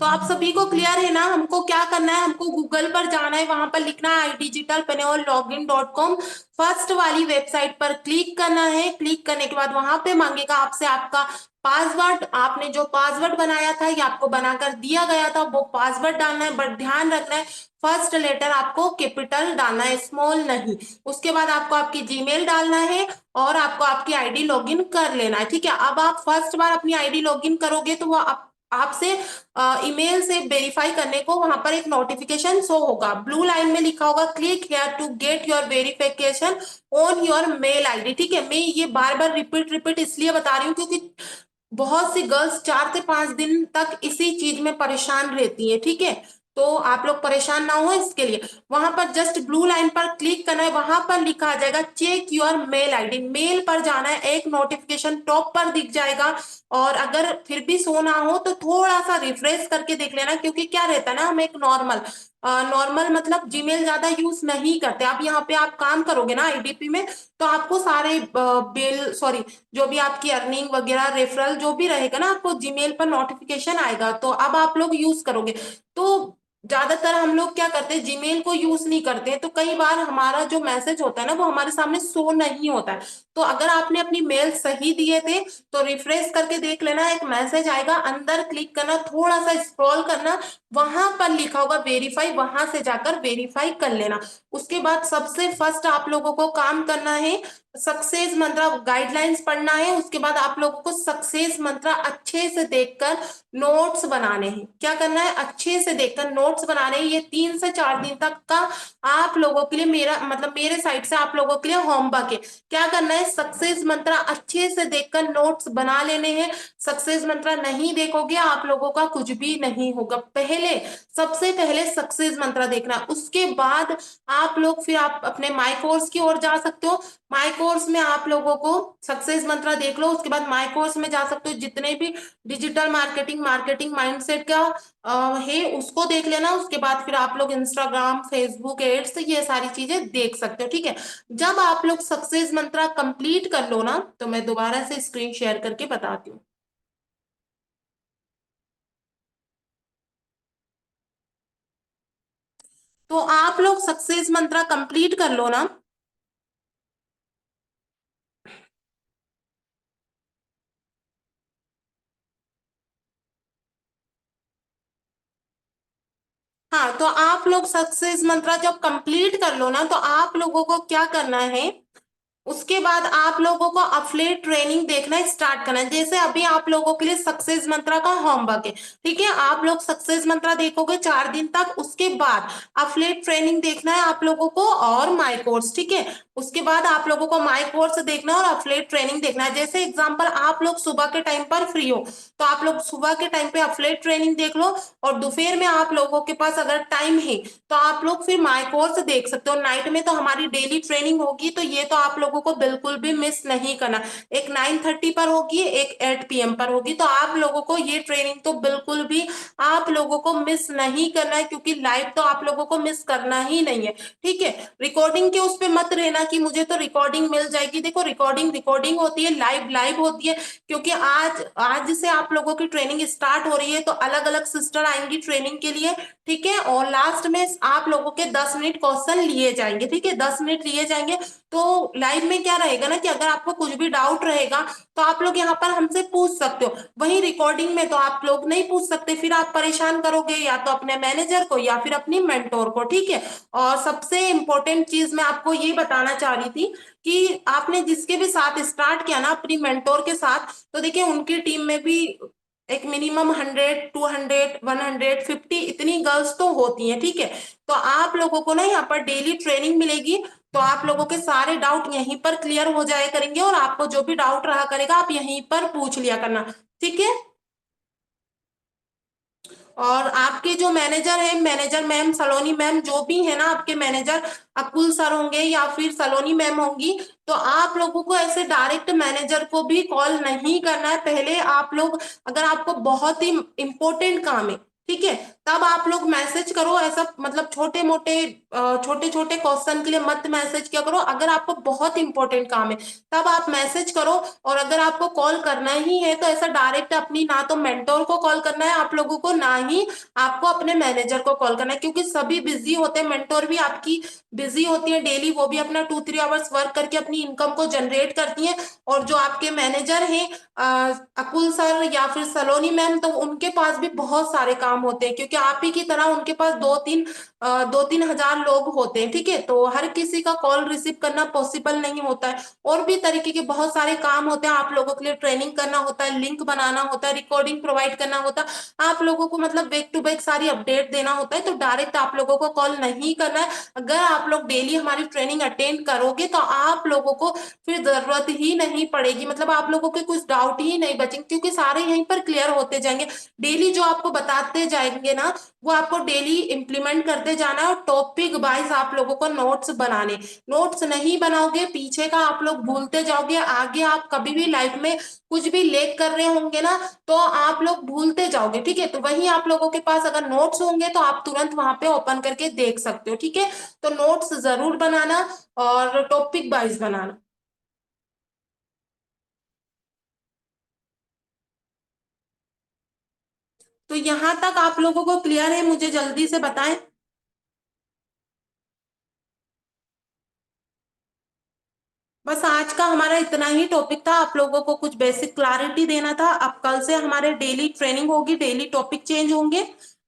तो आप सभी को क्लियर है ना? हमको क्या करना है, हमको गूगल पर जाना है, वहां पर लिखना है idigitalpanel.login.com। फर्स्ट वाली वेबसाइट पर क्लिक करना है। क्लिक करने के बाद वहां पे मांगेगा आपसे आपका पासवर्ड। आपने जो पासवर्ड बनाया था या आपको बनाकर दिया गया था वो पासवर्ड डालना है, बट ध्यान रखना है फर्स्ट लेटर आपको कैपिटल डालना है, स्मॉल नहीं। उसके बाद आपको आपकी जीमेल डालना है और आपको आपकी आईडी लॉगिन कर लेना है, ठीक है। अब आप फर्स्ट बार अपनी आईडी लॉगिन करोगे तो वो आपसे ईमेल से वेरीफाई करने को वहां पर एक नोटिफिकेशन शो होगा, ब्लू लाइन में लिखा होगा click here to get your verification on your mail ID. ठीक है, मैं ये बार बार रिपीट रिपीट इसलिए बता रही हूँ क्योंकि बहुत सी गर्ल्स 4 से 5 दिन तक इसी चीज में परेशान रहती है। ठीक है, तो आप लोग परेशान ना हो इसके लिए वहां पर जस्ट ब्लू लाइन पर क्लिक करना है, वहां पर लिखा आ जाएगा check your mail ID, mail पर जाना है, एक नोटिफिकेशन टॉप पर दिख जाएगा। और अगर फिर भी शो ना हो तो थोड़ा सा रिफ्रेश करके देख लेना, क्योंकि क्या रहता है ना, हम एक नॉर्मल मतलब जीमेल ज्यादा यूज नहीं करते। अब यहाँ पे आप काम करोगे ना आईडीपी में, तो आपको सारे बिल सॉरी जो भी आपकी अर्निंग वगैरह रेफरल जो भी रहेगा ना, आपको जीमेल पर नोटिफिकेशन आएगा, तो अब आप लोग यूज करोगे। तो ज्यादातर हम लोग क्या करते हैं, जीमेल को यूज नहीं करते हैं, तो कई बार हमारा जो मैसेज होता है ना वो हमारे सामने शो नहीं होता है। तो अगर आपने अपनी मेल सही दिए थे तो रिफ्रेश करके देख लेना, एक मैसेज आएगा, अंदर क्लिक करना, थोड़ा सा स्क्रॉल करना, वहां पर लिखा होगा वेरीफाई, वहां से जाकर वेरीफाई कर लेना। उसके बाद सबसे फर्स्ट आप लोगों को काम करना है, सक्सेस मंत्रा गाइडलाइंस पढ़ना है। उसके बाद आप लोगों को सक्सेस मंत्रा अच्छे से देखकर नोट्स बनाने हैं। क्या करना है, अच्छे से देखकर नोट्स बनाने हैं। ये 3 से 4 दिन तक का आप लोगों के लिए, मेरा मतलब मेरे साइड से आप लोगों के लिए होमवर्क है। क्या करना है, सक्सेस मंत्रा अच्छे से देखकर नोट्स बना लेने हैं। सक्सेस मंत्रा नहीं देखोगे आप लोगों का कुछ भी नहीं होगा। सबसे पहले सक्सेस मंत्रा देखना, उसके बाद आप लोग फिर आप अपने माई कोर्स की ओर जा सकते हो। माई कोर्स में आप लोगों को सक्सेस मंत्रा देख लो, उसके बाद माई कोर्स में जा सकते हो, जितने भी डिजिटल मार्केटिंग मार्केटिंग माइंडसेट का है उसको देख लेना। उसके बाद फिर आप लोग इंस्टाग्राम फेसबुक एड्स ये सारी चीजें देख सकते हो। ठीक है, जब आप लोग सक्सेस मंत्रा कंप्लीट कर लो ना, तो मैं दोबारा से स्क्रीन शेयर करके बताती हूँ। तो आप लोग सक्सेस मंत्रा कंप्लीट कर लो ना। हाँ, तो आप लोग सक्सेस मंत्रा जब कंप्लीट कर लो ना, तो आप लोगों को क्या करना है, उसके बाद आप लोगों को अफिलिएट ट्रेनिंग देखना स्टार्ट करना है। जैसे अभी आप लोगों के लिए सक्सेस मंत्रा का होमवर्क है, ठीक है, आप लोग सक्सेस मंत्रा देखोगे 4 दिन तक। उसके बाद अफिलिएट ट्रेनिंग देखना है आप लोगों को, और माई कोर्स। ठीक है, उसके बाद आप लोगों को माई कोर्स देखना और अफिलिएट ट्रेनिंग देखना है। जैसे एग्जांपल आप लोग सुबह के टाइम पर फ्री हो, तो आप लोग सुबह के टाइम पे अफिलिएट ट्रेनिंग देख लो, और दोपहर में आप लोगों के पास अगर टाइम है तो आप लोग फिर माई कोर्स देख सकते हो। नाइट में तो हमारी डेली ट्रेनिंग होगी, तो ये तो आप लोगों को बिल्कुल भी मिस नहीं करना। एक 9:30 पर होगी, एक 8 PM पर होगी, तो आप लोगों को ये ट्रेनिंग तो बिल्कुल भी आप लोगों को मिस नहीं करना है, क्योंकि लाइव तो आप लोगों को मिस करना ही नहीं है। ठीक है, रिकॉर्डिंग के उस पे मत रहना कि मुझे तो रिकॉर्डिंग मिल जाएगी। देखो, रिकॉर्डिंग रिकॉर्डिंग होती है, लाइव लाइव होती है, क्योंकि आज आज से आप लोगों की ट्रेनिंग स्टार्ट हो रही है, तो अलग अलग सिस्टर आएंगी ट्रेनिंग के लिए। ठीक है, और लास्ट में आप लोगों के 10 मिनट क्वेश्चन लिए जाएंगे। ठीक है, 10 मिनट लिए जाएंगे। तो लाइव में क्या रहेगा ना, कि अगर आपको कुछ भी डाउट रहेगा तो आप लोग यहाँ पर हमसे पूछ सकते हो। वहीं रिकॉर्डिंग में तो आप लोग नहीं पूछ सकते, फिर आप परेशान करोगे या तो अपने मैनेजर को या फिर अपनी मेंटोर को। ठीक है, और सबसे इंपॉर्टेंट चीज मैं आपको ये बताना चाह रही थी कि आपने जिसके भी साथ स्टार्ट किया ना अपनी मेंटोर के साथ, तो देखिए उनकी टीम में भी एक मिनिमम 100 200 100 150 इतनी गर्ल्स तो होती हैं। ठीक है, तो आप लोगों को ना यहाँ पर डेली ट्रेनिंग मिलेगी, तो आप लोगों के सारे डाउट यहीं पर क्लियर हो जाया करेंगे, और आपको जो भी डाउट रहा करेगा आप यहीं पर पूछ लिया करना। ठीक है, और आपके जो मैनेजर है, मैनेजर मैम सलोनी मैम जो भी है ना आपके मैनेजर, अकुल सर होंगे या फिर सलोनी मैम होंगी, तो आप लोगों को ऐसे डायरेक्ट मैनेजर को भी कॉल नहीं करना है। पहले आप लोग, अगर आपको बहुत ही इंपॉर्टेंट काम है, ठीक है, तब आप लोग मैसेज करो। ऐसा मतलब छोटे छोटे क्वेश्चन के लिए मत मैसेज किया करो। अगर आपको बहुत इंपॉर्टेंट काम है तब आप मैसेज करो, और अगर आपको कॉल करना ही है तो ऐसा डायरेक्ट अपनी ना तो मेंटोर को कॉल करना है आप लोगों को, ना ही आपको अपने मैनेजर को कॉल करना है, क्योंकि सभी बिजी होते हैं। मेंटोर भी आपकी बिजी होती है डेली, वो भी अपना 2-3 आवर्स वर्क करके अपनी इनकम को जनरेट करती है। और जो आपके मैनेजर हैं अकुल सर या फिर सलोनी मैम, तो उनके पास भी बहुत सारे काम होते हैं, क्योंकि आप ही की तरह उनके पास 2-3 हजार लोग होते हैं, ठीक है। तो हर किसी का कॉल रिसीव करना पॉसिबल नहीं होता है। और भी तरीके के बहुत सारे काम होते हैं, आप लोगों के लिए ट्रेनिंग करना होता है, लिंक बनाना होता है, रिकॉर्डिंग प्रोवाइड करना होता है, आप लोगों को मतलब बैक टू बैक सारी अपडेट देना होता है। तो डायरेक्ट आप लोगों को कॉल नहीं करना है। अगर आप लोग डेली हमारी ट्रेनिंग अटेंड करोगे तो आप लोगों को फिर जरूरत ही नहीं पड़ेगी, मतलब आप लोगों के कुछ डाउट ही नहीं बचेंगे, क्योंकि सारे यहीं पर क्लियर होते जाएंगे। डेली जो आपको बताते जाएंगे ना, वो आपको डेली इंप्लीमेंट करते जाना है। और टॉपिक वाइज आप लोगों को नोट्स बनाने, नोट्स नहीं बनाओगे पीछे का आप लोग भूलते जाओगे। आगे आप कभी भी लाइफ में कुछ भी लेक कर रहे होंगे ना, तो आप लोग भूलते जाओगे, ठीक है। तो वही आप लोगों के पास अगर नोट्स होंगे तो आप तुरंत वहां पे ओपन करके देख सकते हो, ठीक है। तो नोट्स जरूर बनाना और टॉपिक वाइज बनाना। तो यहां तक आप लोगों को क्लियर है? मुझे जल्दी से बताएं। बस आज का हमारा इतना ही टॉपिक था, आप लोगों को कुछ बेसिक क्लैरिटी देना था। अब कल से हमारे डेली ट्रेनिंग होगी, डेली टॉपिक चेंज होंगे।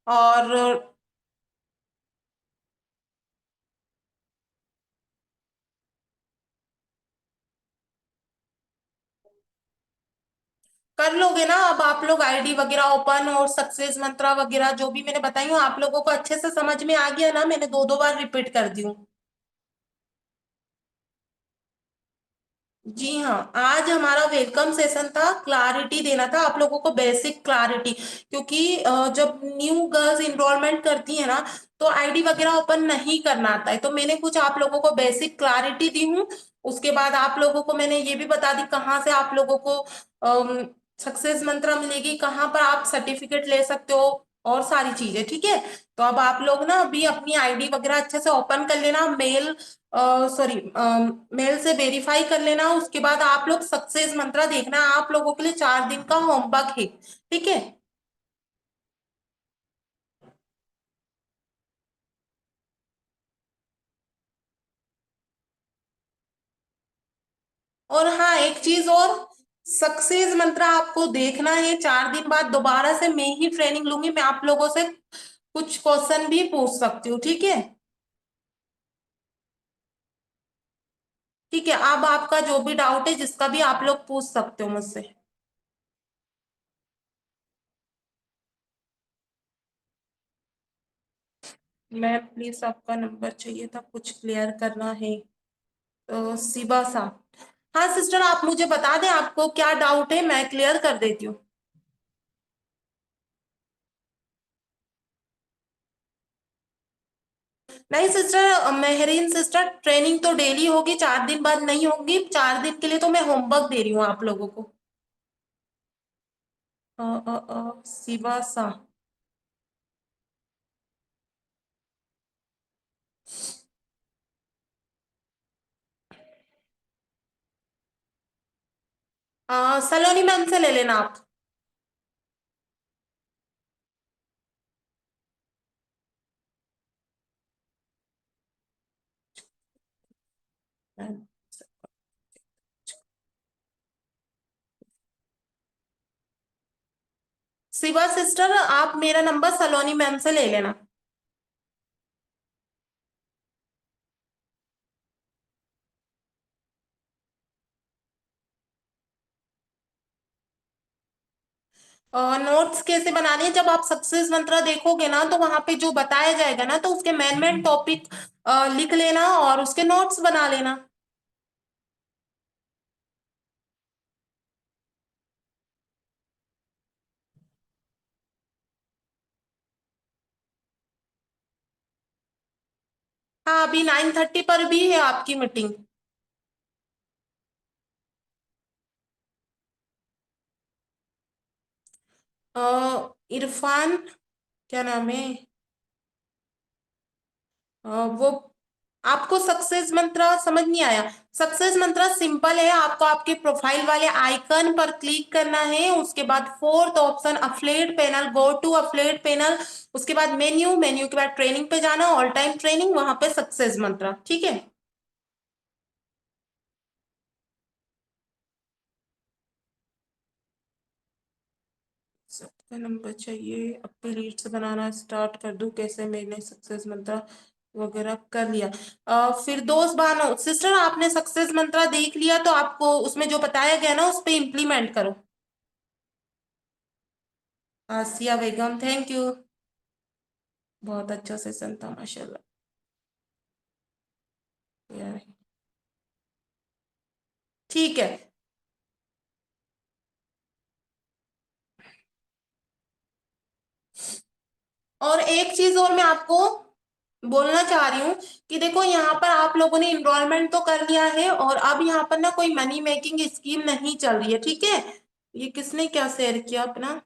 और कर लोगे ना अब आप लोग आईडी वगैरह ओपन, और सक्सेस मंत्रा वगैरह जो भी मैंने बताई हूँ आप लोगों को अच्छे से समझ में आ गया ना? मैंने दो दो बार रिपीट कर दी हूँ। जी हाँ, आज हमारा वेलकम सेशन था, क्लैरिटी देना था आप लोगों को, बेसिक क्लैरिटी। क्योंकि जब न्यू गर्ल्स इनरोलमेंट करती है ना, तो आईडी वगैरह ओपन नहीं करना आता है। तो मैंने कुछ आप लोगों को बेसिक क्लैरिटी दी हूँ। उसके बाद आप लोगों को मैंने ये भी बता दी कहाँ से आप लोगों को सक्सेस मंत्रा मिलेगी, कहाँ पर आप सर्टिफिकेट ले सकते हो, और सारी चीजें, ठीक है। तो अब आप लोग ना अभी अपनी आईडी वगैरह अच्छे से ओपन कर लेना, सॉरी मेल से वेरीफाई कर लेना। उसके बाद आप लोग सक्सेस मंत्रा देखना, आप लोगों के लिए 4 दिन का होमवर्क है, ठीक है। और हाँ, एक चीज और, सक्सेस मंत्रा आपको देखना है। 4 दिन बाद दोबारा से मैं ही ट्रेनिंग लूंगी, मैं आप लोगों से कुछ क्वेश्चन भी पूछ सकती हूँ, ठीक है। ठीक है, अब आपका जो भी डाउट है, जिसका भी आप लोग पूछ सकते हो मुझसे। मैम प्लीज आपका नंबर चाहिए था, कुछ क्लियर करना है। तो शिवा सा, हाँ सिस्टर, आप मुझे बता दें आपको क्या डाउट है, मैं क्लियर कर देती हूँ। नहीं सिस्टर, मेहरीन सिस्टर, ट्रेनिंग तो डेली होगी, 4 दिन बाद नहीं होगी। 4 दिन के लिए तो मैं होमवर्क दे रही हूँ आप लोगों को। शिवा सा, सलोनी मैम से ले लेना आप। शिवा सिस्टर, आप मेरा नंबर सलोनी मैम से ले लेना। नोट्स कैसे बनाने हैं, जब आप सक्सेस मंत्रा देखोगे ना, तो वहां पे जो बताया जाएगा ना, तो उसके मेन मेन टॉपिक लिख लेना और उसके नोट्स बना लेना। हाँ, अभी 9:30 पर भी है आपकी मीटिंग। इरफान, क्या नाम है? वो, आपको सक्सेस मंत्रा समझ नहीं आया? सक्सेस मंत्रा सिंपल है, आपको आपके प्रोफाइल वाले आइकन पर क्लिक करना है। उसके बाद fourth option affiliate panel, go to affiliate panel. उसके बाद मेन्यू, मेन्यू के बाद ट्रेनिंग पे जाना, ऑल टाइम ट्रेनिंग, वहां पे सक्सेस मंत्रा, ठीक है। नंबर चाहिए, अपनी लीड्स बनाना स्टार्ट कर दूं, कैसे मैंने सक्सेस मंत्रा वगैरह कर लिया। फिर दोस्त बानो सिस्टर, आपने सक्सेस मंत्रा देख लिया तो आपको उसमें जो बताया गया ना उस पे इम्प्लीमेंट करो। आसिया बेगम, थैंक यू। बहुत अच्छा सेशन था माशाल्लाह। यार, ठीक है। और एक चीज और मैं आपको बोलना चाह रही हूँ कि देखो यहाँ पर आप लोगों ने इनरोलमेंट तो कर लिया है, और अब यहाँ पर ना कोई मनी मेकिंग स्कीम नहीं चल रही है, ठीक है। ये किसने क्या शेयर किया अपना।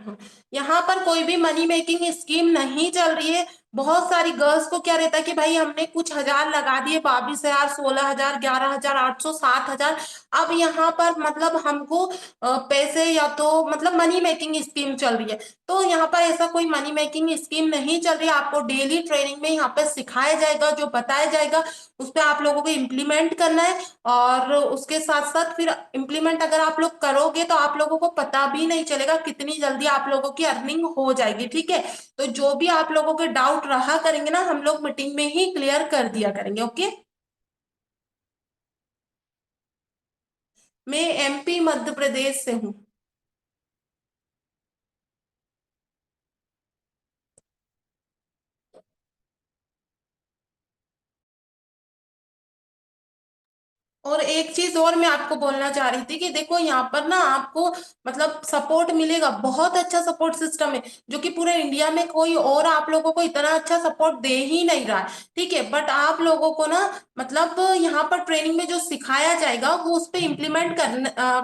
हाँ, यहाँ पर कोई भी मनी मेकिंग स्कीम नहीं चल रही है। बहुत सारी गर्ल्स को क्या रहता है कि भाई हमने कुछ हजार लगा दिए, 22,000, 16,000, 11,800, 7,000। अब यहाँ पर मतलब हमको पैसे या तो मतलब मनी मेकिंग स्कीम चल रही है। तो यहाँ पर ऐसा कोई मनी मेकिंग स्कीम नहीं चल रही है। आपको डेली ट्रेनिंग में यहाँ पर सिखाया जाएगा, जो बताया जाएगा उस पर आप लोगों को इम्प्लीमेंट करना है। और उसके साथ साथ फिर इम्प्लीमेंट अगर आप लोग करोगे तो आप लोगों को पता भी नहीं चलेगा कितनी जल्दी आप लोगों की अर्निंग हो जाएगी, ठीक है। तो जो भी आप लोगों के डाउट रहा करेंगे ना, हम लोग मीटिंग में ही क्लियर कर दिया करेंगे, ओके। मैं एमपी मध्य प्रदेश से हूँ। और एक चीज और मैं आपको बोलना चाह रही थी कि देखो यहाँ पर ना आपको मतलब सपोर्ट मिलेगा, बहुत अच्छा सपोर्ट सिस्टम है, जो कि पूरे इंडिया में कोई और आप लोगों को इतना अच्छा सपोर्ट दे ही नहीं रहा है, ठीक है। बट आप लोगों को ना मतलब यहाँ पर ट्रेनिंग में जो सिखाया जाएगा वो उस पर इम्प्लीमेंट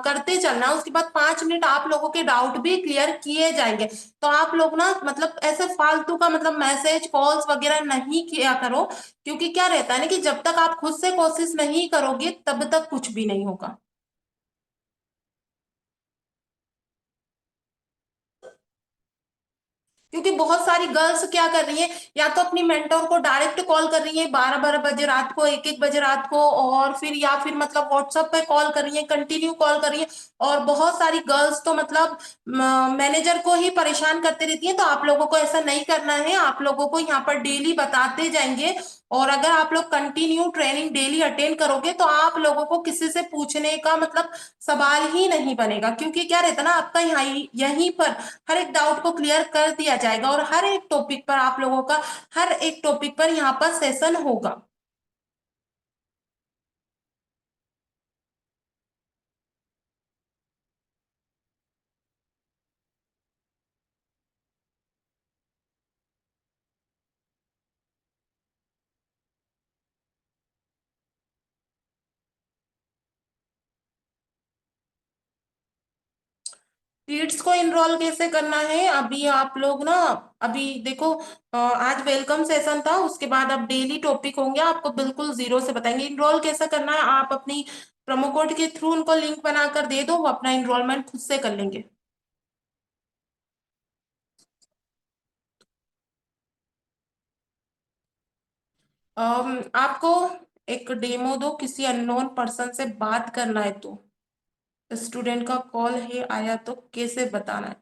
करते चलना। उसके बाद 5 मिनट आप लोगों के डाउट भी क्लियर किए जाएंगे। तो आप लोग ना मतलब ऐसे फालतू का मतलब मैसेज कॉल्स वगैरह नहीं किया करो, क्योंकि क्या रहता है ना कि जब तक आप खुद से कोशिश नहीं करोगे तब तक कुछ भी नहीं होगा। क्योंकि बहुत सारी गर्ल्स क्या कर रही है, या तो अपनी मेंटोर को डायरेक्ट कॉल कर रही है 12-12 बजे रात को, 1-1 बजे रात को, और फिर या फिर मतलब व्हाट्सएप पे कॉल कर रही है, कंटिन्यू कॉल कर रही है। और बहुत सारी गर्ल्स तो मतलब मैनेजर को ही परेशान करते रहती है। तो आप लोगों को ऐसा नहीं करना है, आप लोगों को यहाँ पर डेली बताते जाएंगे। और अगर आप लोग कंटिन्यू ट्रेनिंग डेली अटेंड करोगे तो आप लोगों को किसी से पूछने का मतलब सवाल ही नहीं बनेगा, क्योंकि क्या रहता है ना आपका यहाँ यहीं पर हर एक डाउट को क्लियर कर दिया जाएगा, और हर एक टॉपिक पर आप लोगों का हर एक टॉपिक पर यहाँ पर सेशन होगा। लीड्स को इनरोल कैसे करना है, अभी आप लोग ना, अभी देखो आज वेलकम सेशन था, उसके बाद अब डेली टॉपिक होंगे, आपको बिल्कुल जीरो से बताएंगे इनरोल कैसा करना है। आप अपनी प्रोमो कोड के थ्रू उनको लिंक बनाकर दे दो, वो अपना इनरोलमेंट खुद से कर लेंगे। आपको एक डेमो दो, किसी अननोन पर्सन से बात करना है तो स्टूडेंट का कॉल है आया तो कैसे बताना है।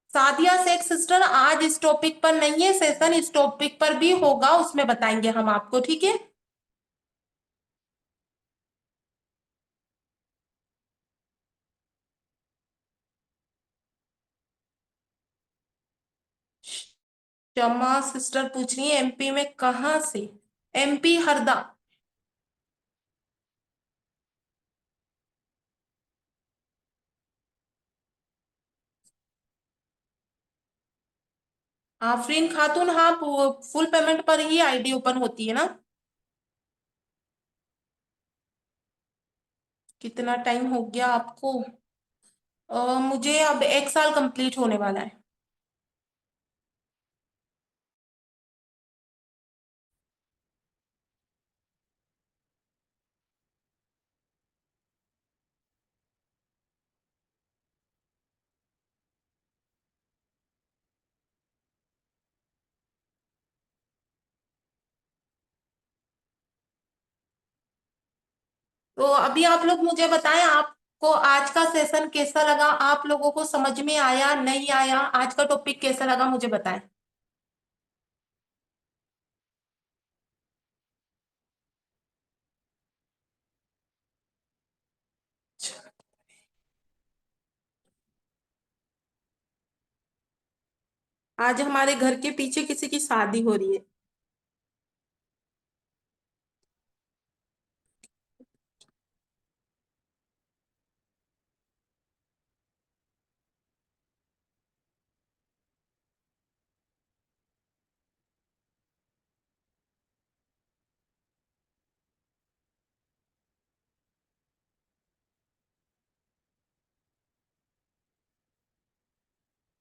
सादिया शेख सिस्टर, आज इस टॉपिक पर नहीं है सेशन, इस टॉपिक पर भी होगा, उसमें बताएंगे हम आपको, ठीक है। शमा सिस्टर पूछ रही है एमपी में कहाँ से। एमपी हरदा। आफरीन खातून, हाँ फुल पेमेंट पर ही आईडी ओपन होती है ना। कितना टाइम हो गया आपको। मुझे अब 1 साल कंप्लीट होने वाला है। तो अभी आप लोग मुझे बताएं, आप को आज का सेशन कैसा लगा? आप लोगों को समझ में आया नहीं आया? आज का टॉपिक कैसा लगा मुझे बताएं। आज हमारे घर के पीछे किसी की शादी हो रही है।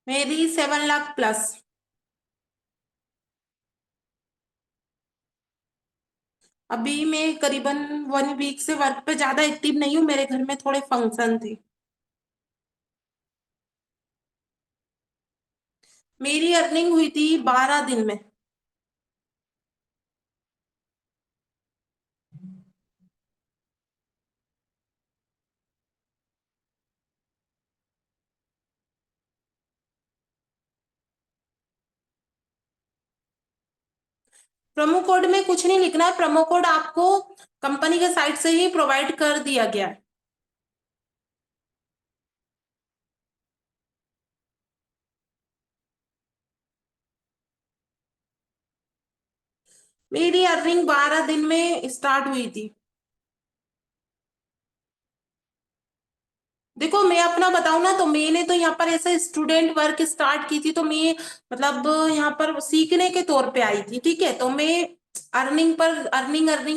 मेरी 7 लाख प्लस। अभी मैं करीबन 1 वीक से वर्क पे ज्यादा एक्टिव नहीं हूँ, मेरे घर में थोड़े फंक्शन थे। मेरी अर्निंग हुई थी 12 दिन में। प्रोमो कोड में कुछ नहीं लिखना है, प्रोमो कोड आपको कंपनी के साइट से ही प्रोवाइड कर दिया गया है। मेरी अर्निंग 12 दिन में स्टार्ट हुई थी। देखो मैं अपना बताऊं ना, तो मैंने तो यहाँ पर ऐसे स्टूडेंट वर्क स्टार्ट की थी, तो मैं मतलब यहाँ पर सीखने के तौर पे आई थी, ठीक है। तो मैं अर्निंग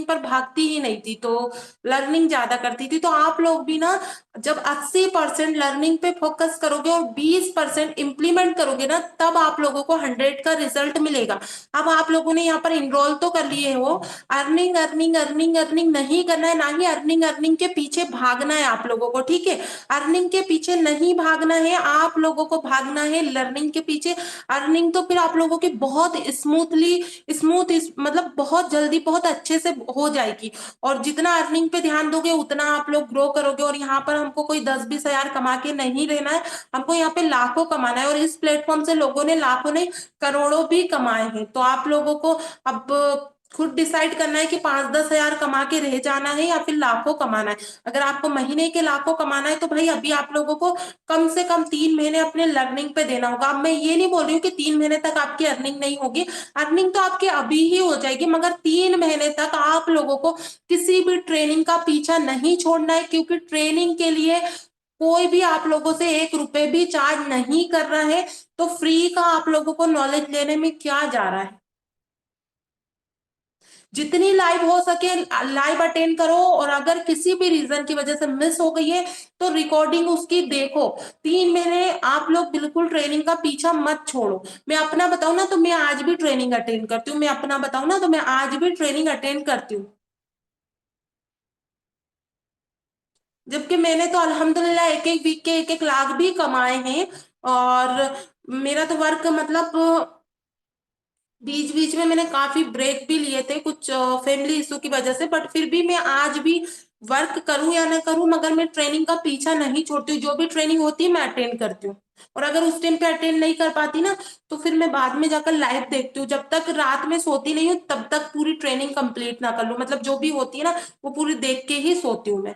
पर भागती ही नहीं थी, तो लर्निंग ज्यादा करती थी। तो आप लोग भी ना, जब 80% लर्निंग पे फोकस करोगे और 20% इम्प्लीमेंट करोगे ना, तब आप लोगों को 100 का रिजल्ट मिलेगा। अब आप लोगों ने यहाँ पर इनरोल तो कर लिए हो। अर्निंग अर्निंग अर्निंग अर्निंग नहीं करना है, ना ही अर्निंग अर्निंग के पीछे भागना है आप लोगों को, ठीक है। अर्निंग के पीछे नहीं भागना है आप लोगों को, भागना है लर्निंग के पीछे। अर्निंग तो फिर आप लोगों की बहुत स्मूथली स्मूथ मतलब बहुत जल्दी बहुत अच्छे से हो जाएगी। और जितना अर्निंग पे ध्यान दोगे उतना आप लोग ग्रो करोगे। और यहाँ पर हमको कोई 10-20 हजार कमा के नहीं रहना है, हमको यहाँ पे लाखों कमाना है। और इस प्लेटफॉर्म से लोगों ने लाखों नहीं करोड़ों भी कमाए हैं। तो आप लोगों को अब खुद डिसाइड करना है कि 5-10 हजार कमा के रह जाना है या फिर लाखों कमाना है। अगर आपको महीने के लाखों कमाना है तो भाई अभी आप लोगों को कम से कम 3 महीने अपने लर्निंग पे देना होगा। अब मैं ये नहीं बोल रही हूँ कि 3 महीने तक आपकी अर्निंग नहीं होगी, अर्निंग तो आपकी अभी ही हो जाएगी, मगर 3 महीने तक आप लोगों को किसी भी ट्रेनिंग का पीछा नहीं छोड़ना है। क्योंकि ट्रेनिंग के लिए कोई भी आप लोगों से 1 रुपए भी चार्ज नहीं कर रहा है। तो फ्री का आप लोगों को नॉलेज लेने में क्या जा रहा है। जितनी लाइव हो सके लाइव अटेंड करो, और अगर किसी भी रीजन की वजह से मिस हो गई है तो रिकॉर्डिंग उसकी देखो। 3 महीने आप लोग बिल्कुल ट्रेनिंग का पीछा मत छोड़ो। मैं अपना बताऊं ना, तो मैं आज भी ट्रेनिंग अटेंड करती हूँ। मैं अपना बताऊं ना, तो मैं आज भी ट्रेनिंग अटेंड करती हूँ। जबकि मैंने तो अल्हम्दुलिल्लाह एक एक वीक के 1-1 लाख भी कमाए हैं। और मेरा तो वर्क मतलब बीच बीच में मैंने काफी ब्रेक भी लिए थे कुछ फैमिली इशू की वजह से, बट फिर भी मैं आज भी वर्क करूं या ना करूं, मगर मैं ट्रेनिंग का पीछा नहीं छोड़ती हूँ। जो भी ट्रेनिंग होती है मैं अटेंड करती हूँ। और अगर उस टाइम पे अटेंड नहीं कर पाती ना, तो फिर मैं बाद में जाकर लाइव देखती हूँ। जब तक रात में सोती नहीं हूँ तब तक पूरी ट्रेनिंग कंप्लीट ना कर लूं, मतलब जो भी होती है ना वो पूरी देख के ही सोती हूँ मैं।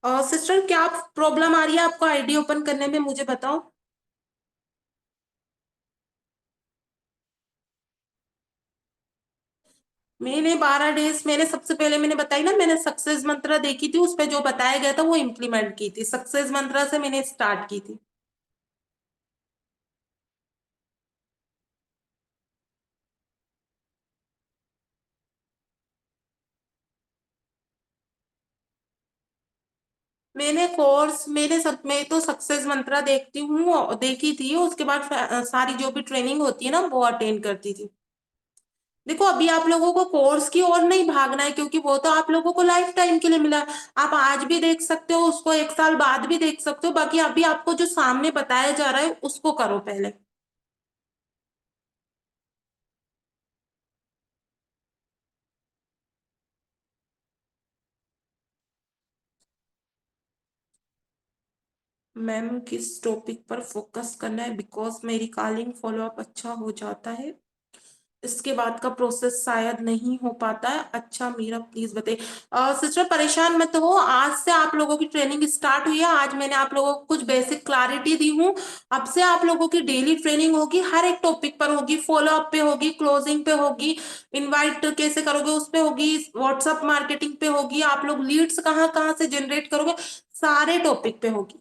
और सिस्टर क्या प्रॉब्लम आ रही है आपको आईडी ओपन करने में, मुझे बताओ। मैंने 12 डेज, मैंने सबसे पहले मैंने बताई ना, मैंने सक्सेस मंत्रा देखी थी, उस पे जो बताया गया था वो इम्प्लीमेंट की थी। सक्सेस मंत्रा से मैंने स्टार्ट की थी। मैं तो सक्सेस मंत्रा देखती हूँ, देखी थी। उसके बाद सारी जो भी ट्रेनिंग होती है ना वो अटेंड करती थी। देखो अभी आप लोगों को कोर्स की ओर नहीं भागना है, क्योंकि वो तो आप लोगों को लाइफ टाइम के लिए मिला है। आप आज भी देख सकते हो उसको, 1 साल बाद भी देख सकते हो। बाकी अभी आपको जो सामने बताया जा रहा है उसको करो पहले। मैम किस टॉपिक पर फोकस करना है, बिकॉज मेरी कॉलिंग फॉलोअप अच्छा हो जाता है, इसके बाद का प्रोसेस शायद नहीं हो पाता है। अच्छा मीरा प्लीज बताइए। सिस्टर परेशान मत हो, आज से आप लोगों की ट्रेनिंग स्टार्ट हुई है। आज मैंने आप लोगों को कुछ बेसिक क्लैरिटी दी हूँ। अब से आप लोगों की डेली ट्रेनिंग होगी, हर एक टॉपिक पर होगी, फॉलो अप पे होगी, क्लोजिंग पे होगी, इनवाइट कैसे करोगे उस पे होगी, व्हाट्सअप मार्केटिंग पे होगी, आप लोग लीड्स कहाँ कहाँ से जनरेट करोगे, सारे टॉपिक पे होगी।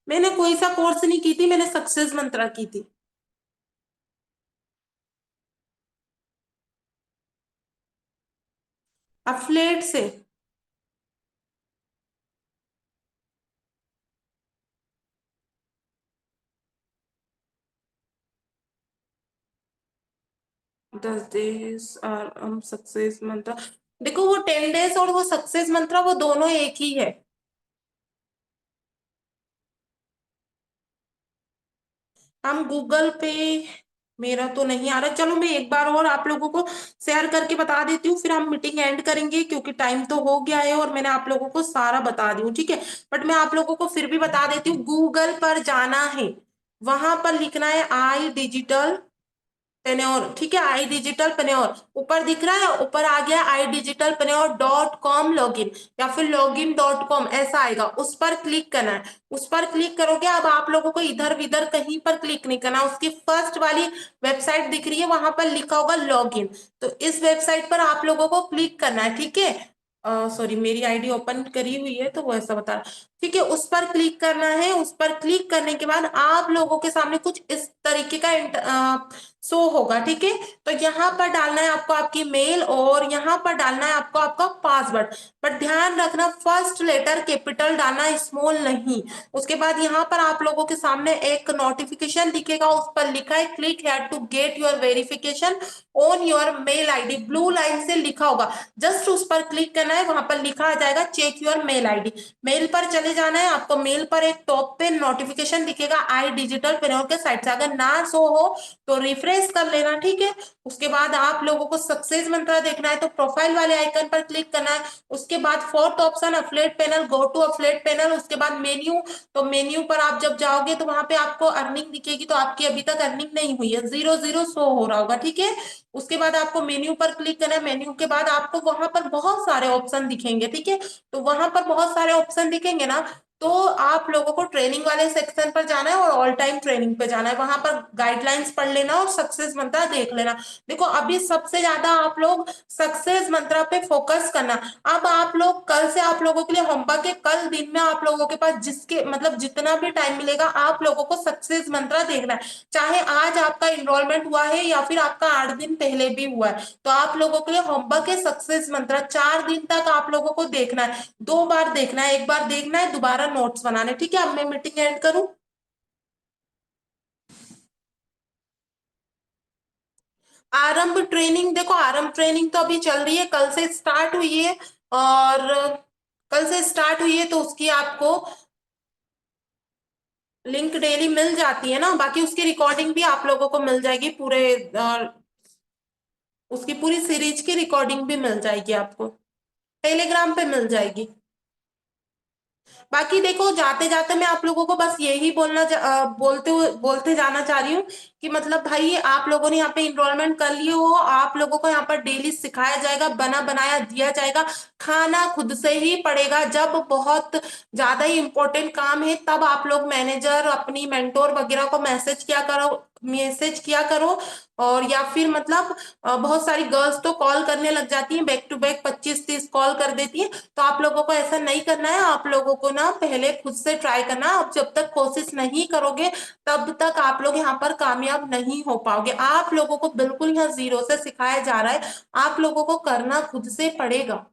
मैंने कोई सा कोर्स नहीं की थी, मैंने सक्सेस मंत्रा की थी। अफलेट से। 10 डेज और हम सक्सेस मंत्रा, देखो वो 10 डेज और वो सक्सेस मंत्रा वो दोनों एक ही है। हम गूगल पे, मेरा तो नहीं आ रहा, चलो मैं एक बार और आप लोगों को शेयर करके बता देती हूँ, फिर हम मीटिंग एंड करेंगे क्योंकि टाइम तो हो गया है और मैंने आप लोगों को सारा बता दी हूँ, ठीक है। बट मैं आप लोगों को फिर भी बता देती हूँ, गूगल पर जाना है, वहां पर लिखना है आई डिजिटल पेन्योर, ठीक है, आई डिजिटल पेन्योर, ऊपर दिख रहा है, ऊपर आ गया आई डिजिटल पेन्योर .com लॉगिन, या फिर login.com ऐसा आएगा, उस पर क्लिक करना है। उस पर क्लिक करोगे, अब आप लोगों को इधर विधर कहीं पर क्लिक नहीं करना, उसकी फर्स्ट वाली वेबसाइट दिख रही है, वहां पर लिखा होगा लॉगिन, तो इस वेबसाइट पर आप लोगों को क्लिक करना है, ठीक है। सॉरी मेरी आईडी ओपन करी हुई है तो वो ऐसा बता रहा, ठीक है, उस पर क्लिक करना है। उस पर क्लिक करने के बाद आप लोगों के सामने कुछ इस तरीके का शो होगा, ठीक है। तो यहाँ पर डालना है आपको आपकी मेल और यहाँ पर डालना है आपको आपका पासवर्ड, पर ध्यान रखना फर्स्ट लेटर कैपिटल डालना, स्मॉल नहीं। उसके बाद यहाँ पर आप लोगों के सामने एक नोटिफिकेशन दिखेगा, उस पर लिखा है click here to get your verification on your mail ID, blue line से लिखा होगा, जस्ट उस पर क्लिक करना है, वहां पर लिखा आ जाएगा check your mail ID. Mail पर चले जाना है आपको, मेल पर एक टॉप पे नोटिफिकेशन दिखेगा आई डिजिटल पेरोल के साइड से, अगर ना शो हो तो रिफ्रेश कर लेना, ठीक है। उसके बाद आप लोगों को सक्सेस मंत्रा देखना है तो प्रोफाइल वाले आइकन पर क्लिक करना है। उसके बाद fourth option affiliate panel, go to affiliate panel, उसके बाद मेन्यू, तो मेन्यू पर आप जब जाओगे तो वहां पे आपको अर्निंग दिखेगी, तो आपकी अभी तक अर्निंग नहीं हुई है, 0 0 शो हो रहा होगा, ठीक है। उसके बाद आपको मेन्यू पर क्लिक करना है, मेन्यू के बाद आपको वहां पर बहुत सारे ऑप्शन दिखेंगे, ठीक है। तो वहां पर बहुत सारे ऑप्शन दिखेंगे ना, तो आप लोगों को ट्रेनिंग वाले सेक्शन पर जाना है और ऑल टाइम ट्रेनिंग पे जाना है, वहां पर गाइडलाइंस पढ़ लेना और सक्सेस मंत्रा देख लेना। देखो अभी सबसे ज्यादा आप लोग सक्सेस मंत्रा पे फोकस करना। अब आप लोग कल से आप लोगों के लिए होमवर्क है, कल दिन में आप लोगों के पास जिसके मतलब जितना भी टाइम मिलेगा आप लोगों को सक्सेस मंत्रा देखना है, चाहे आज आपका इनरोलमेंट हुआ है या फिर आपका 8 दिन पहले भी हुआ है, तो आप लोगों के लिए होमवर्क है सक्सेस मंत्रा, 4 दिन तक आप लोगों को देखना है, 2 बार देखना है, एक बार देखना है, दोबारा नोट्स बनाने, ठीक है। अब मैं मीटिंग एंड करूं। आरंभ ट्रेनिंग, देखो आरंभ ट्रेनिंग तो अभी चल रही है, कल से स्टार्ट हुई है, और कल से स्टार्ट हुई है तो उसकी आपको लिंक डेली मिल जाती है ना, बाकी उसकी रिकॉर्डिंग भी आप लोगों को मिल जाएगी पूरे, उसकी पूरी सीरीज की रिकॉर्डिंग भी मिल जाएगी आपको, टेलीग्राम पे मिल जाएगी। बाकी देखो जाते जाते मैं आप लोगों को बस यही बोलते जाना चाह रही हूँ कि मतलब भाई आप लोगों ने यहाँ पे इनरोलमेंट कर लिए हो, आप लोगों को यहाँ पर डेली सिखाया जाएगा, बना बनाया दिया जाएगा, खाना खुद से ही पड़ेगा, जब बहुत ज्यादा ही इंपॉर्टेंट काम है तब आप लोग मैनेजर अपनी मेंटोर वगैरह को मैसेज किया करो। और या फिर मतलब बहुत सारी गर्ल्स तो कॉल करने लग जाती हैं, बैक टू बैक 25 30 कॉल कर देती हैं, तो आप लोगों को ऐसा नहीं करना है, आप लोगों को ना पहले खुद से ट्राई करना है। आप जब तक कोशिश नहीं करोगे तब तक आप लोग यहाँ पर कामयाब नहीं हो पाओगे, आप लोगों को बिल्कुल यहाँ जीरो से सिखाया जा रहा है, आप लोगों को करना खुद से पड़ेगा।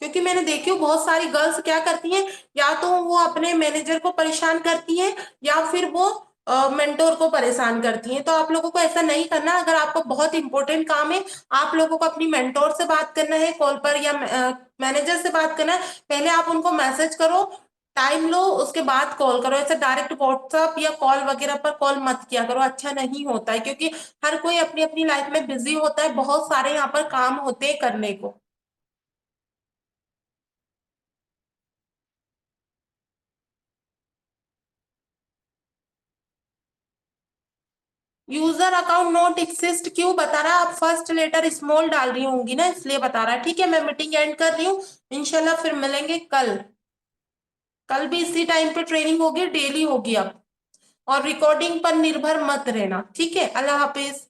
क्योंकि मैंने देखी हूँ बहुत सारी गर्ल्स क्या करती हैं, या तो वो अपने मैनेजर को परेशान करती हैं या फिर वो मेंटोर को परेशान करती हैं, तो आप लोगों को ऐसा नहीं करना। अगर आपको बहुत इंपॉर्टेंट काम है, आप लोगों को अपनी मेंटोर से बात करना है कॉल पर या मैनेजर से बात करना है, पहले आप उनको मैसेज करो, टाइम लो, उसके बाद कॉल करो। ऐसे डायरेक्ट व्हाट्सएप या कॉल वगैरह पर कॉल मत किया करो, अच्छा नहीं होता है, क्योंकि हर कोई अपनी अपनी लाइफ में बिजी होता है, बहुत सारे यहाँ पर काम होते हैं करने को। यूजर अकाउंट नॉट एक्सिस्ट क्यों बता रहा है? आप फर्स्ट लेटर स्मॉल डाल रही होंगी ना, इसलिए बता रहा है। ठीक है, मैं मीटिंग एंड कर रही हूँ। इंशाल्लाह फिर मिलेंगे कल। कल भी इसी टाइम पे ट्रेनिंग होगी, डेली होगी अब। और रिकॉर्डिंग पर निर्भर मत रहना, ठीक है? अल्लाह हाफिज।